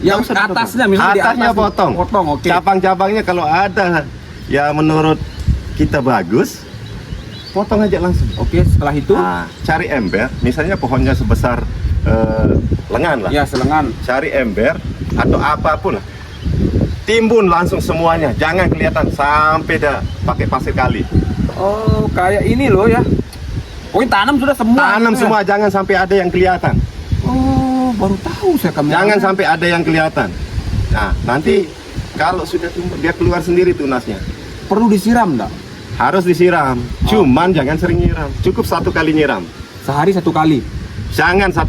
Yang Nggak usah atasnya, dipotong. misalnya di atasnya atas potong. potong, oke. Cabang-cabangnya kalau ada ya menurut kita bagus, potong aja langsung. Oke, setelah itu Nah, cari ember, misalnya pohonnya sebesar lengan lah. ya selengan. Cari ember atau apapun lah. Timbun langsung semuanya, jangan kelihatan sampai dah pakai pasir kali. Oh, kayak ini loh ya. Pokoknya tanam sudah semua. Tanam gitu ya? semua, jangan sampai ada yang kelihatan. Oh, baru tahu saya kamu. Jangan sampai ada yang kelihatan. Nah, nanti kalau sudah tumbuh, dia keluar sendiri tunasnya. Perlu disiram enggak? Harus disiram, cuman jangan sering nyiram. Cukup 1 kali nyiram. Sehari 1 kali. Jangan 1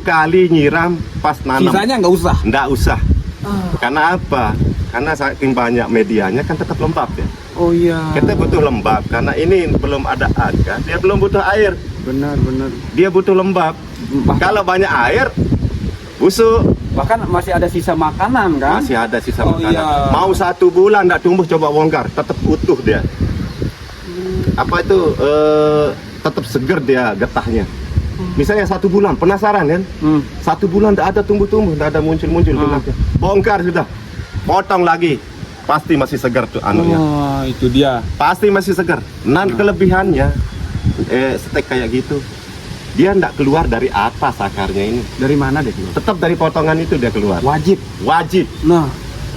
kali nyiram pas nanam. Sisanya nggak usah. Nggak usah. Karena apa? Karena saking banyak medianya kan tetap lembab ya. Oh iya. Kita butuh lembab karena ini belum ada akar, dia belum butuh air. Benar. Dia butuh lembab. Kalau banyak air, busuk. Bahkan masih ada sisa makanan kan? Masih ada sisa Oh, makanan. iya. Mau 1 bulan nggak tumbuh, coba bongkar, tetap utuh dia. Apa itu? Tetap seger dia getahnya. Misalnya 1 bulan, penasaran kan? 1 bulan nggak ada tumbuh-tumbuh, nggak ada muncul-muncul tunasnya. Bongkar sudah, potong lagi, pasti masih segar tuh anunya. Oh, itu dia. Pasti masih segar. Nah, kelebihannya stek kayak gitu, dia nggak keluar dari atas akarnya ini, Dari mana deh? Bro? tetap dari potongan itu dia keluar. Wajib. Wajib. Nah,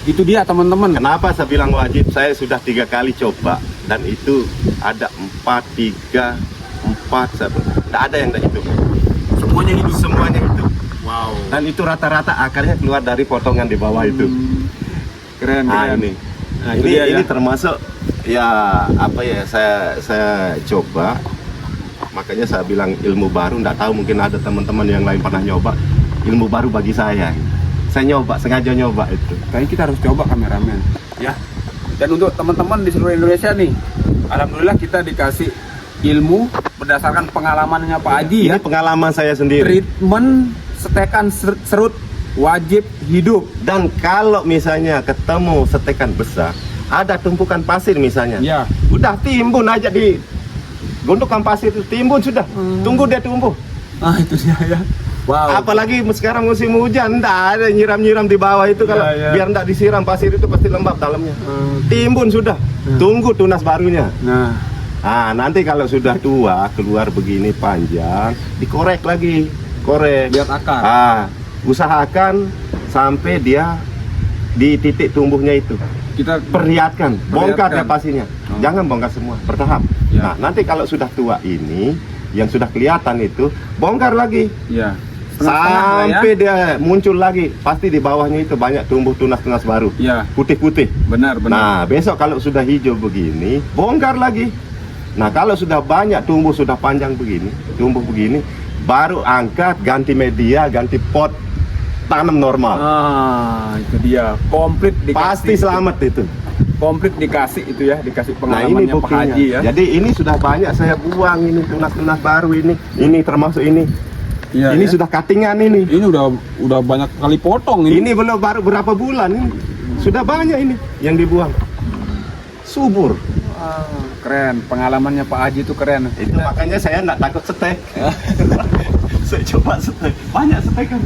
itu dia teman-teman. Kenapa saya bilang wajib? Saya sudah 3 kali coba dan itu ada 4, 3, 4, tidak ada yang itu. Semuanya hidup. Semuanya itu. Wow. Dan itu rata-rata akarnya keluar dari potongan di bawah itu. Keren. Nah ini, Nah, itu dia, ini ya. termasuk ya apa ya, saya coba. Makanya saya bilang ilmu baru. Nggak tahu mungkin ada teman-teman yang lain pernah nyoba. Ilmu baru bagi saya. Saya nyoba, sengaja nyoba itu. Kayaknya kita harus coba kameramen. Ya. Dan untuk teman-teman di seluruh Indonesia nih, alhamdulillah kita dikasih ilmu berdasarkan pengalamannya Pak Haji ya. Ini pengalaman saya sendiri. Treatment setekan serut wajib hidup. Dan kalau misalnya ketemu setekan besar, ada tumpukan pasir misalnya, Ya. udah timbun aja di gundukan pasir itu, timbun sudah, tunggu dia tumbuh. Ah, itu dia ya. Wow. Apalagi sekarang musim hujan, enggak ada nyiram-nyiram di bawah itu, kalau Ya, ya. biar enggak disiram pasir itu pasti lembab dalamnya. Timbun sudah, tunggu tunas barunya. Nah, Ah, nanti kalau sudah tua keluar begini panjang, dikorek lagi, korek. lihat akar. Ah, usahakan sampai dia di titik tumbuhnya itu. Kita Perlihatkan, bongkar Perlihatkan. dia pastinya. Oh. Jangan bongkar semua, bertahap. Ya. Nah, nanti kalau sudah tua ini, yang sudah kelihatan itu, bongkar lagi. ya. Setengah-setengah lah ya. Sampai dia muncul lagi, pasti di bawahnya itu banyak tumbuh tunas-tunas baru. Ya, Putih-putih. benar. Nah, besok kalau sudah hijau begini, bongkar lagi. Nah, kalau sudah banyak tumbuh, sudah panjang begini, tumbuh begini, baru angkat, ganti media, ganti pot, tanam normal. Ah, itu dia. Komplit dikasih. Pasti selamat itu. Komplit dikasih itu ya, dikasih Nah, ini pengalamannya Pak buktinya. Haji ya. Jadi ini sudah banyak saya buang ini tunas-tunas baru ini. Ini termasuk ini. Iya, ini ya. sudah cuttingan ini. Ini udah banyak kali potong ini. Ini belum baru berapa bulan ini. Sudah banyak ini yang dibuang. Subur. Ah, keren. Pengalamannya Pak Haji itu keren. Itu makanya saya nggak takut setek. Saya coba setek. Banyak setek kan.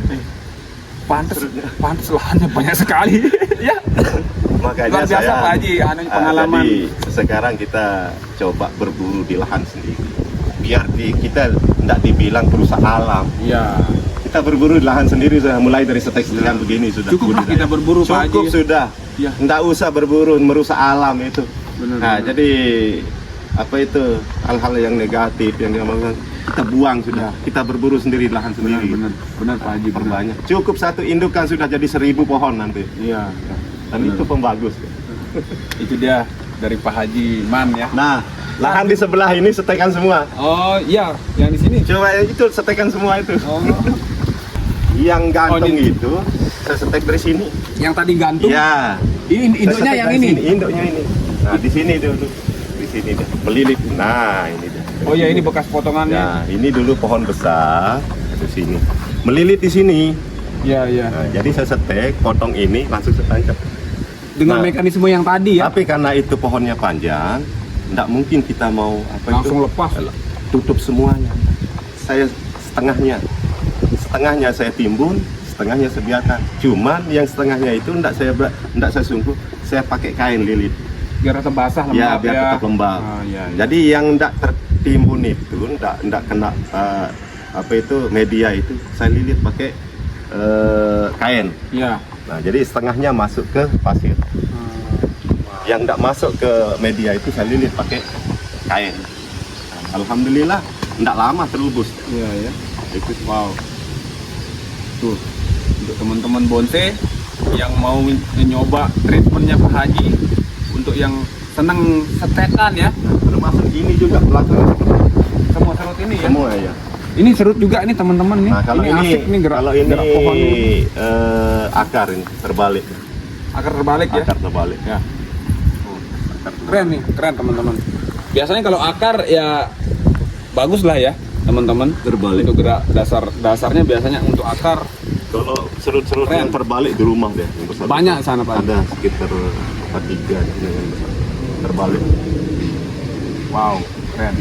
Pantes lahannya banyak sekali. Ya. Makanya Luar biasa saya Pak Haji, pengalaman. jadi sekarang kita coba berburu di lahan sendiri. Biar kita nggak dibilang perusak alam. Iya. Kita berburu di lahan sendiri sudah, mulai dari setek-setekan begini sudah. Cukup lah budidaya. kita berburu Pak Haji. Cukup sudah. Iya. Nggak usah berburu merusak alam itu. Benar, Nah, benar. jadi apa itu hal-hal yang negatif yang kita buang sudah. Kita berburu sendiri di lahan sendiri. Benar Pak Haji. benar. Perbanyak. Cukup 1 indukan sudah jadi 1000 pohon nanti. Iya. Dan Benar. itu pembagus. Itu dia dari Pak Haji Man ya. Nah, lahan di sebelah ini setekan semua. Oh iya, yang di sini. Coba yang itu setekan semua itu. Oh, Yang gantung ini. itu saya setek dari sini. yang tadi gantung. Ya. Ini induknya Saya setek yang dari ini. sini, induknya ini. Nah, di sini dulu. Di sini deh. Melilit. Nah, ini deh. Oh ya, ini bekas potongannya. Nah, ini dulu pohon besar di sini. Melilit di sini. Iya, iya. Nah, jadi saya setek, potong ini, langsung saya tancap. Dengan Nah, mekanisme yang tadi ya. Tapi karena itu pohonnya panjang, tidak mungkin kita mau Langsung lepas. tutup semuanya. Saya setengahnya saya timbun, setengahnya saya biarkan. Cuman yang setengahnya itu tidak saya sungguh, saya pakai kain lilit. Biar tetap basah lembab Ya, biar tetap lembab. Ah, iya, iya. Jadi yang tidak tertimbun itu, tidak kena media itu, saya lilit pakai kain. Iya. Nah, jadi setengahnya masuk ke pasir. Yang tidak masuk ke media itu saya lilit pakai kain. Alhamdulillah, tidak lama terubus. Iya, ya. Itu wow. Tuh, untuk teman-teman bonsai yang mau nyoba treatmentnya Pak Haji, untuk yang senang setekan ya, Termasuk ini juga belakang. semua serut ini ya. Semua ya. Ini serut juga nih teman-teman nih. Nah, kalau ini asik nih gerak, kalau ini gerak pohon ini. akar ini terbalik. Akar terbalik ya. Akar terbalik. Ya. Keren nih, keren teman-teman. Biasanya kalau akar ya bagus lah ya teman-teman. Terbalik. Untuk gerak dasarnya biasanya untuk akar. Kalau serut-serut Keren. yang terbalik di rumah deh. Yang besar. Banyak sana Pak. Ada sekitar 3 yang besar. Terbalik. Wow, keren.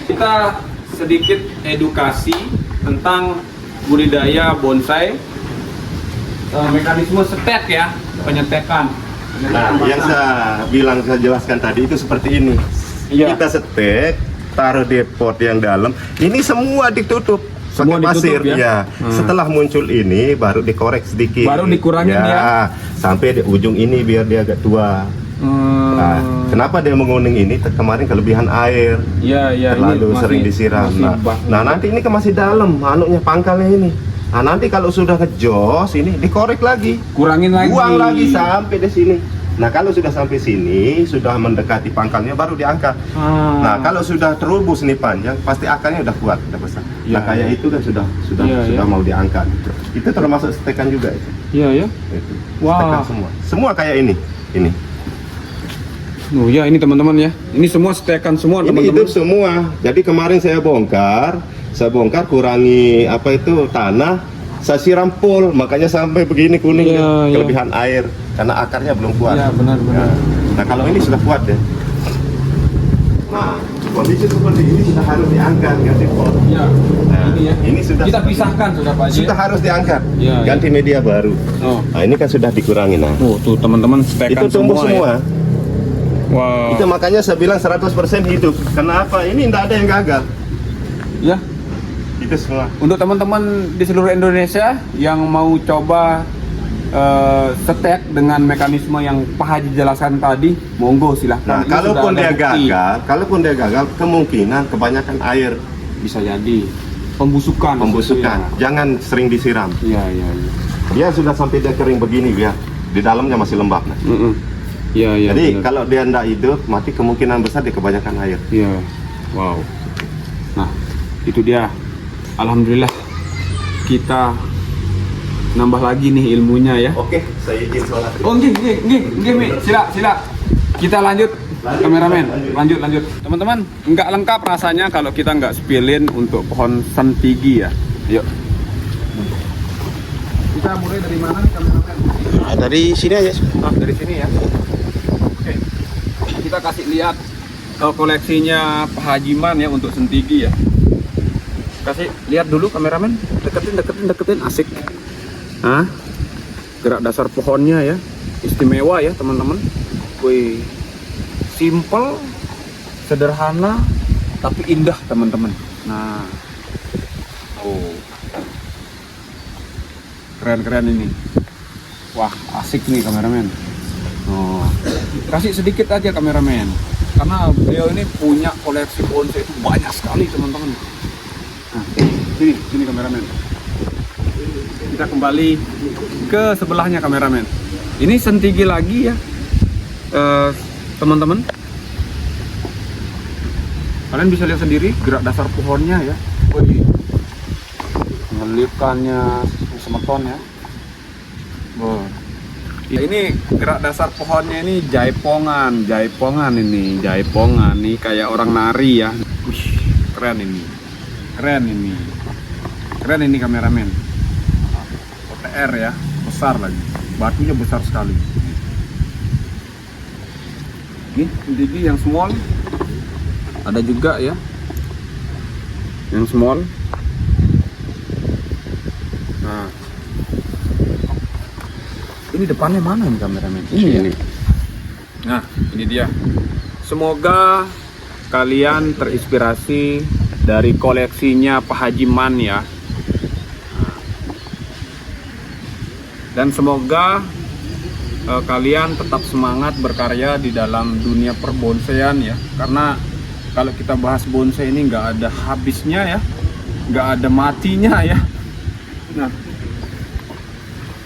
Kita sedikit edukasi tentang budidaya bonsai, mekanisme setek ya, penyetekan. Nah, yang saya jelaskan tadi itu seperti ini. Iya. Kita setek, taruh di pot yang dalam. Ini semua ditutup. Semua pakai pasir ditutup ya? Setelah muncul ini baru dikorek sedikit. Baru dikurangin ya? Sampai di ujung ini biar dia agak tua. Nah, kenapa dia menguning ini? Kemarin kelebihan air. Iya, iya. Terlalu sering disiram. Nah, nanti ini kan masih dalam, anuknya pangkalnya ini. Nah, nanti kalau sudah ngejos ini dikorek lagi. Kurangin lagi. Buang lagi sampai di sini. Nah, kalau sudah sampai sini, sudah mendekati pangkalnya baru diangkat. Nah, kalau sudah terubus nih panjang, pasti akarnya udah kuat, udah besar. Ya, nah, kayak ya. itu kan sudah Ya. mau diangkat. Itu termasuk setekan juga itu. Iya, ya. Itu. Wah. Setekan semua. Semua kayak ini. Ini. Oh ya, ini teman-teman ya. Ini semua setekan semua Ini teman-teman. hidup semua. Jadi kemarin saya bongkar kurangi tanah, saya siram full, makanya sampai begini kuning Iya, iya. kelebihan air karena akarnya belum kuat. Iya, benar-benar. Nah, kalau ini sudah kuat deh. Nah, kondisi seperti ini sudah harus diangkat ganti pot. Iya. Nah, Ini ya. ini sudah Kita pisahkan sudah Pak Haji. sudah harus diangkat. Iya, iya. Ganti media baru. Oh. Nah, ini kan sudah dikurangi nah. Tuh teman-teman setekan Itu tumbuh semua. Ya. Wow. Itu makanya saya bilang 100% hidup. Kenapa? Ini tidak ada yang gagal. Ya. Itu semua. Untuk teman-teman di seluruh Indonesia yang mau coba setek dengan mekanisme yang Pak Haji jelaskan tadi, monggo silahkan. Nah, Ini kalaupun sudah ada dia bukti. gagal, kemungkinan kebanyakan air Bisa jadi pembusukan. pembusukan. Jangan sering disiram. Iya, iya, iya. Dia sudah sampai dia kering begini ya. Di dalamnya masih lembab nah. Iya, iya. Jadi benar. kalau dia tidak hidup, mati kemungkinan besar dia kebanyakan air. Iya. Wow. Nah, itu dia. Alhamdulillah kita nambah lagi nih ilmunya ya. Oke, saya izin sholat. Oh, nggih, Mi. Sila. Kita lanjut. Kameramen, lanjut. Teman-teman, nggak lengkap rasanya kalau kita nggak spillin untuk pohon sentigi ya. Yuk. Kita mulai dari mana nih kameramen? Nah, dari sini aja. Dari sini ya. Oke. Kita kasih lihat koleksinya Pak Hajiman ya untuk sentigi ya. Kasih lihat dulu kameramen. Deketin asik. Hah? Gerak dasar pohonnya ya. Istimewa ya teman-teman. Wih. Simple, sederhana, tapi indah teman-teman. Nah. Oh. Keren ini. Wah, asik nih kameramen. Oh. Kasih sedikit aja kameramen. Karena beliau ini punya koleksi bonsai itu banyak sekali teman-teman. Nah, sini kameramen. Kita kembali ke sebelahnya kameramen. Ini sentigi lagi ya, teman-teman. Kalian bisa lihat sendiri gerak dasar pohonnya ya. Wih, ngelipkannya semeton ya. Wah. Ini gerak dasar pohonnya ini jaipongan nih kayak orang nari ya. Wih, keren ini kameramen. R ya, besar lagi. Batunya besar sekali. Ini yang small. Ada juga ya. Yang small. Nah. Ini depannya mana nih kameramen? Ini. Nah, ini dia. Semoga kalian terinspirasi dari koleksinya Pak Haji Man ya. Dan semoga kalian tetap semangat berkarya di dalam dunia perbonsaian ya. Karena kalau kita bahas bonsai ini nggak ada habisnya ya, nggak ada matinya ya. Nah,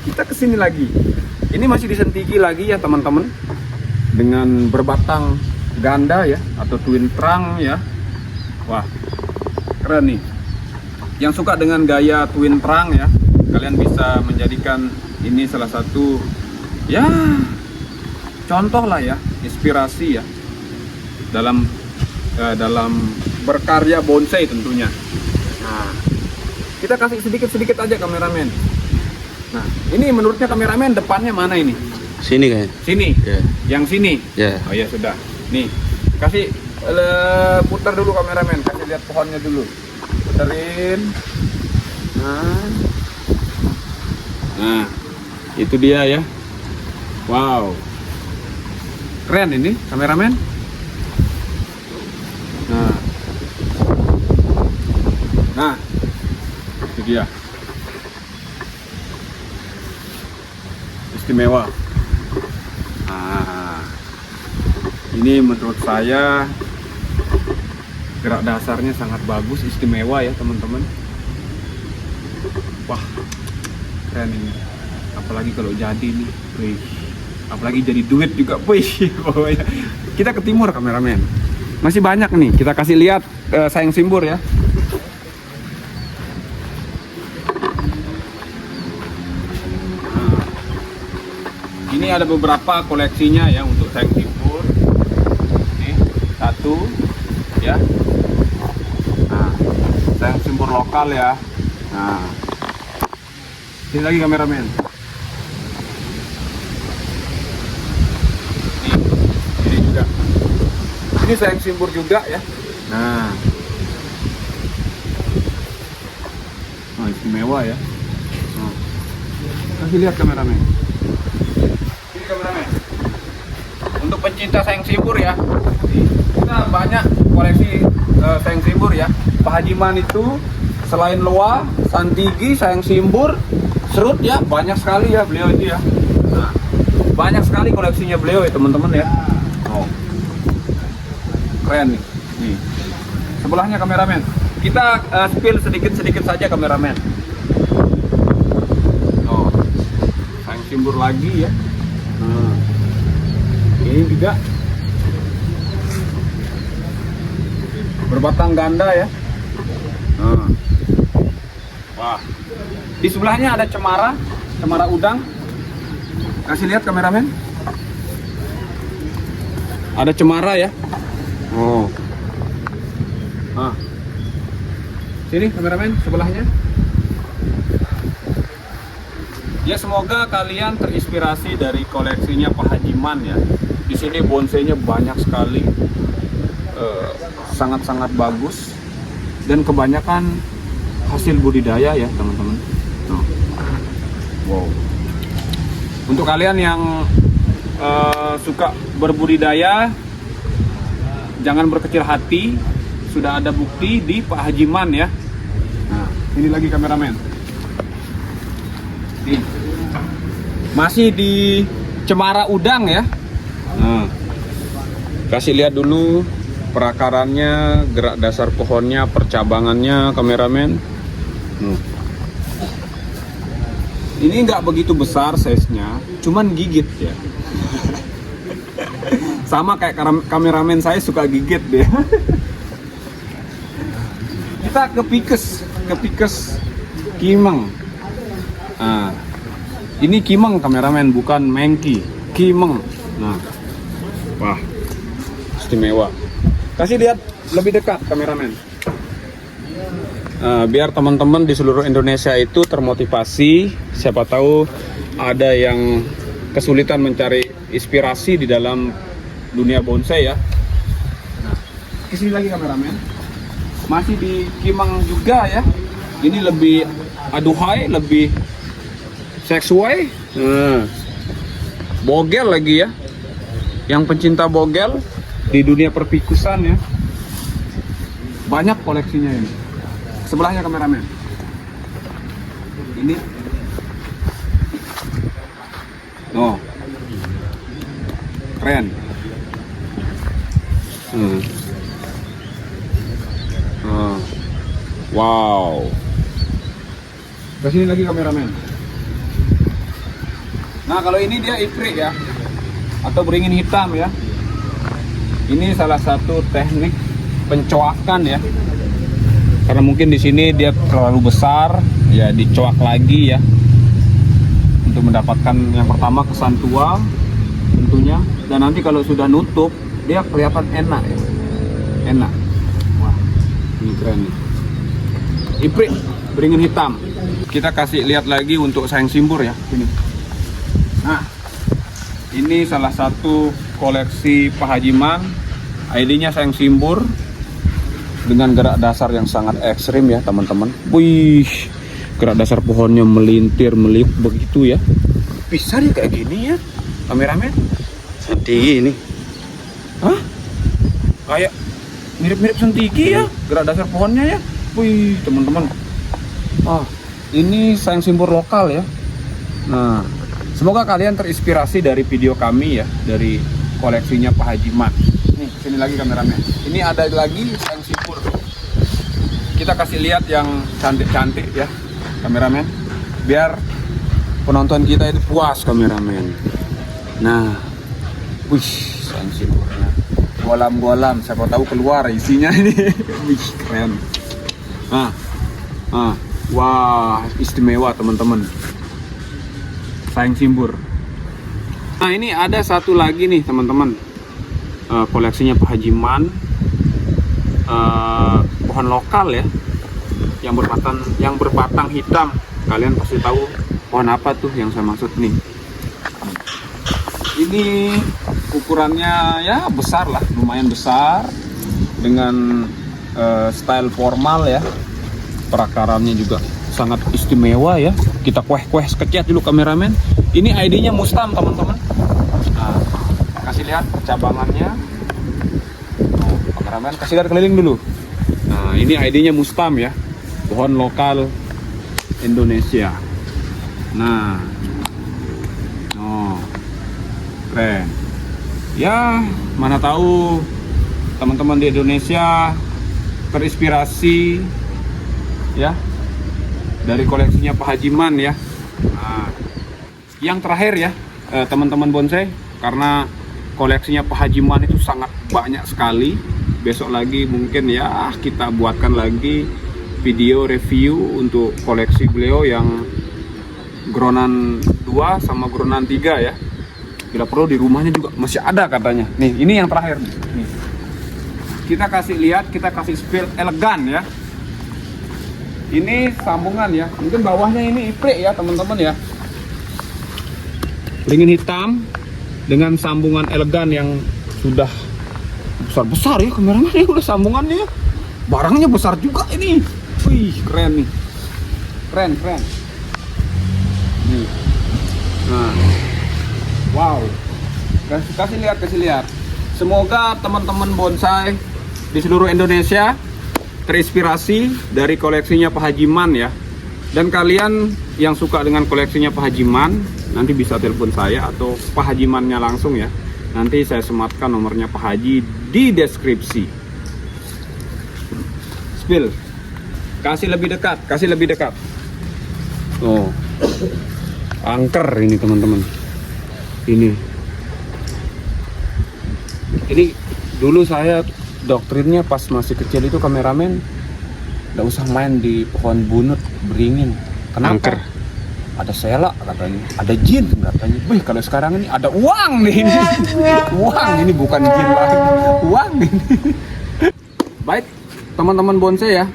kita kesini lagi. Ini masih disentiki lagi ya teman-teman, dengan berbatang ganda ya, atau twin trunk ya. Wah, keren nih. Yang suka dengan gaya twin trunk ya, kalian bisa menjadikan ini salah satu ya contoh lah ya, inspirasi ya dalam berkarya bonsai tentunya. Nah, kita kasih sedikit-sedikit aja kameramen. Nah, ini menurutnya kameramen depannya mana ini? Sini kayaknya. Sini. Ya. Yang sini. Ya. Oh ya sudah. Nih, kasih putar dulu kameramen, kasih lihat pohonnya dulu. Puterin. Nah, itu dia ya. Wow. Keren ini kameramen. Nah, itu dia. Istimewa. Nah, ini menurut saya gerak dasarnya sangat bagus, istimewa ya teman-teman. Wah, keren ini. Apalagi kalau jadi nih, wih. Apalagi jadi duit juga, wih. Pokoknya kita ke timur kameramen. Masih banyak nih, kita kasih lihat sayang simbur ya. Ini ada beberapa koleksinya ya untuk sayang simbur. Ini satu ya. Nah, sayang simbur lokal ya. Nah, ini lagi kameramen. Ini juga. Ini sayang simbur juga ya. Nah, istimewa ya. Nah, kasih lihat kameramen. Kameramen. Untuk pencinta sayang simbur ya, kita banyak koleksi sayang simbur ya. Pak Haji Man itu selain loa, santigi, sayang simbur, serut ya, banyak sekali ya beliau itu ya. Nah, banyak sekali koleksinya beliau ya teman-teman ya. Oh, keren nih. Nih, sebelahnya kameramen. Kita spill sedikit-sedikit saja kameramen. Oh, sayang simbur lagi ya. Nah, ini juga berbatang ganda ya. Nah, wah, di sebelahnya ada cemara udang. Kasih lihat kameramen. Ada cemara ya. Oh, nah, sini kameramen sebelahnya. Ya, semoga kalian terinspirasi dari koleksinya Pak Haji Man ya. Di sini bonsainya banyak sekali, sangat-sangat bagus dan kebanyakan hasil budidaya ya teman-teman. Wow. Untuk kalian yang suka berbudidaya, jangan berkecil hati. Sudah ada bukti di Pak Haji Man ya. Nah, ini lagi kameramen. Nih. Masih di cemara udang ya. Nah, kasih lihat dulu perakarannya, gerak dasar pohonnya, percabangannya kameramen. Ini nggak begitu besar size-nya, cuman gigit ya. Sama kayak kameramen saya suka gigit deh. Kita ke pikes kimeng. Nah, ini kimeng kameramen, bukan mengki, kimeng. Nah, wah, istimewa. Kasih lihat lebih dekat kameramen. biar teman-teman di seluruh Indonesia itu termotivasi. Siapa tahu ada yang kesulitan mencari inspirasi di dalam dunia bonsai ya. Nah, kesini lagi kameramen. Masih di Kimang juga ya. Ini lebih aduhai, lebih seksuai. Bogel lagi ya. Yang pencinta bogel di dunia perpikusan ya. Banyak koleksinya ini. Sebelahnya kameramen. Ini. Oh. Keren. Wow. Kesini lagi kameramen. Nah, kalau ini dia iprik ya, atau beringin hitam ya. Ini salah satu teknik pencoakan ya. Karena mungkin di sini dia terlalu besar, ya dicoak lagi ya. Untuk mendapatkan yang pertama kesan tua tentunya, dan nanti kalau sudah nutup dia kelihatan enak ya. Enak. Wah, ini keren nih. Iprik beringin hitam. Kita kasih lihat lagi untuk sayang simbur ya. Ini. Nah, ini salah satu koleksi Pak Hajiman. ID-nya sayang simbur dengan gerak dasar yang sangat ekstrim ya teman-teman. Wih, gerak dasar pohonnya melintir, meliuk begitu ya. Bisa nih kayak gini ya, kameramen. Sentigi ini. Hah? Kayak mirip-mirip sentigi ya, gerak dasar pohonnya ya. Wih, teman-teman. Ini sayang simbur lokal ya. Nah, semoga kalian terinspirasi dari video kami ya, dari koleksinya Pak Hajiman. Nih, sini lagi kameramen. Ini ada lagi sayang simbur. Kita kasih lihat yang cantik-cantik ya, kameramen. Biar penonton kita itu puas, kameramen. Nah, wih, sayang simburnya. Golam-golam, siapa tahu keluar isinya ini. Wih, keren. Wah, istimewa teman-teman. Sayang simbur. Nah, ini ada satu lagi nih teman-teman. Koleksinya Pak Hajiman. Pohon lokal ya. Yang berbatang hitam. Kalian pasti tahu pohon apa tuh yang saya maksud nih. Ini ukurannya ya besar lah, lumayan besar. Dengan style formal ya. Perakarannya juga sangat istimewa ya. Kita kueh-kueh sekecil dulu kameramen. Ini ID-nya Mustam teman-teman. Nah, kasih lihat percabangannya. Kameramen kasih lihat keliling dulu. Nah, ini ID-nya Mustam ya. Pohon lokal Indonesia. Nah. Keren. Ya, mana tahu teman-teman di Indonesia terinspirasi ya dari koleksinya Pak Hajiman ya. Nah, yang terakhir ya teman-teman bonsai, karena koleksinya Pak Hajiman itu sangat banyak sekali. Besok lagi mungkin ya kita buatkan lagi video review untuk koleksi beliau yang Gronan 2 sama Gronan 3 ya. Bila perlu di rumahnya juga masih ada katanya. Nih, ini yang terakhir nih. Kita kasih lihat, kita kasih spill elegan ya. Ini sambungan ya. Mungkin bawahnya ini iprik ya teman-teman ya. Beringin hitam dengan sambungan elegan yang sudah besar-besar ya kameramen. Ini udah sambungannya ya. Barangnya besar juga ini. Wih, keren nih. Keren. Nih. Nah. Wow. Kasih lihat. Semoga teman-teman bonsai di seluruh Indonesia terinspirasi dari koleksinya Pak Hajiman ya. Dan kalian yang suka dengan koleksinya Pak Hajiman, nanti bisa telepon saya atau Pak Hajimannya langsung ya. Nanti saya sematkan nomornya Pak Haji di deskripsi. Spill. Kasih lebih dekat. Oh. Angker ini teman-teman. Ini dulu saya doktrinnya pas masih kecil itu kameramen nggak usah main di pohon bunut beringin. Kenapa? Angker. Ada selak katanya, ada jin katanya. Wih, kalau sekarang ini ada uang nih ini. Uang ini bukan jin lagi, uang ini. Baik teman-teman bonsai ya,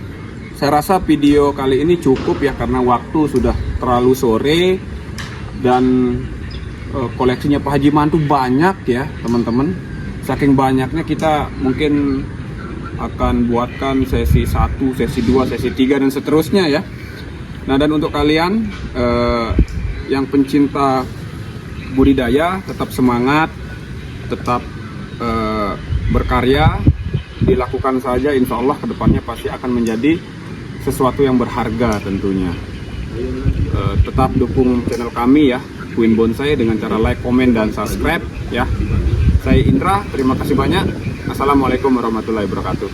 saya rasa video kali ini cukup ya, karena waktu sudah terlalu sore dan koleksinya Pak Haji Mantu banyak ya teman-teman. Saking banyaknya kita mungkin akan buatkan sesi 1, sesi 2, sesi 3 dan seterusnya ya. Nah, dan untuk kalian yang pencinta budidaya, tetap semangat, tetap berkarya, dilakukan saja, insya Allah kedepannya pasti akan menjadi sesuatu yang berharga tentunya. Tetap dukung channel kami ya, Queen Bonsai, dengan cara like, komen, dan subscribe ya. Saya Indra, terima kasih banyak. Assalamualaikum warahmatullahi wabarakatuh.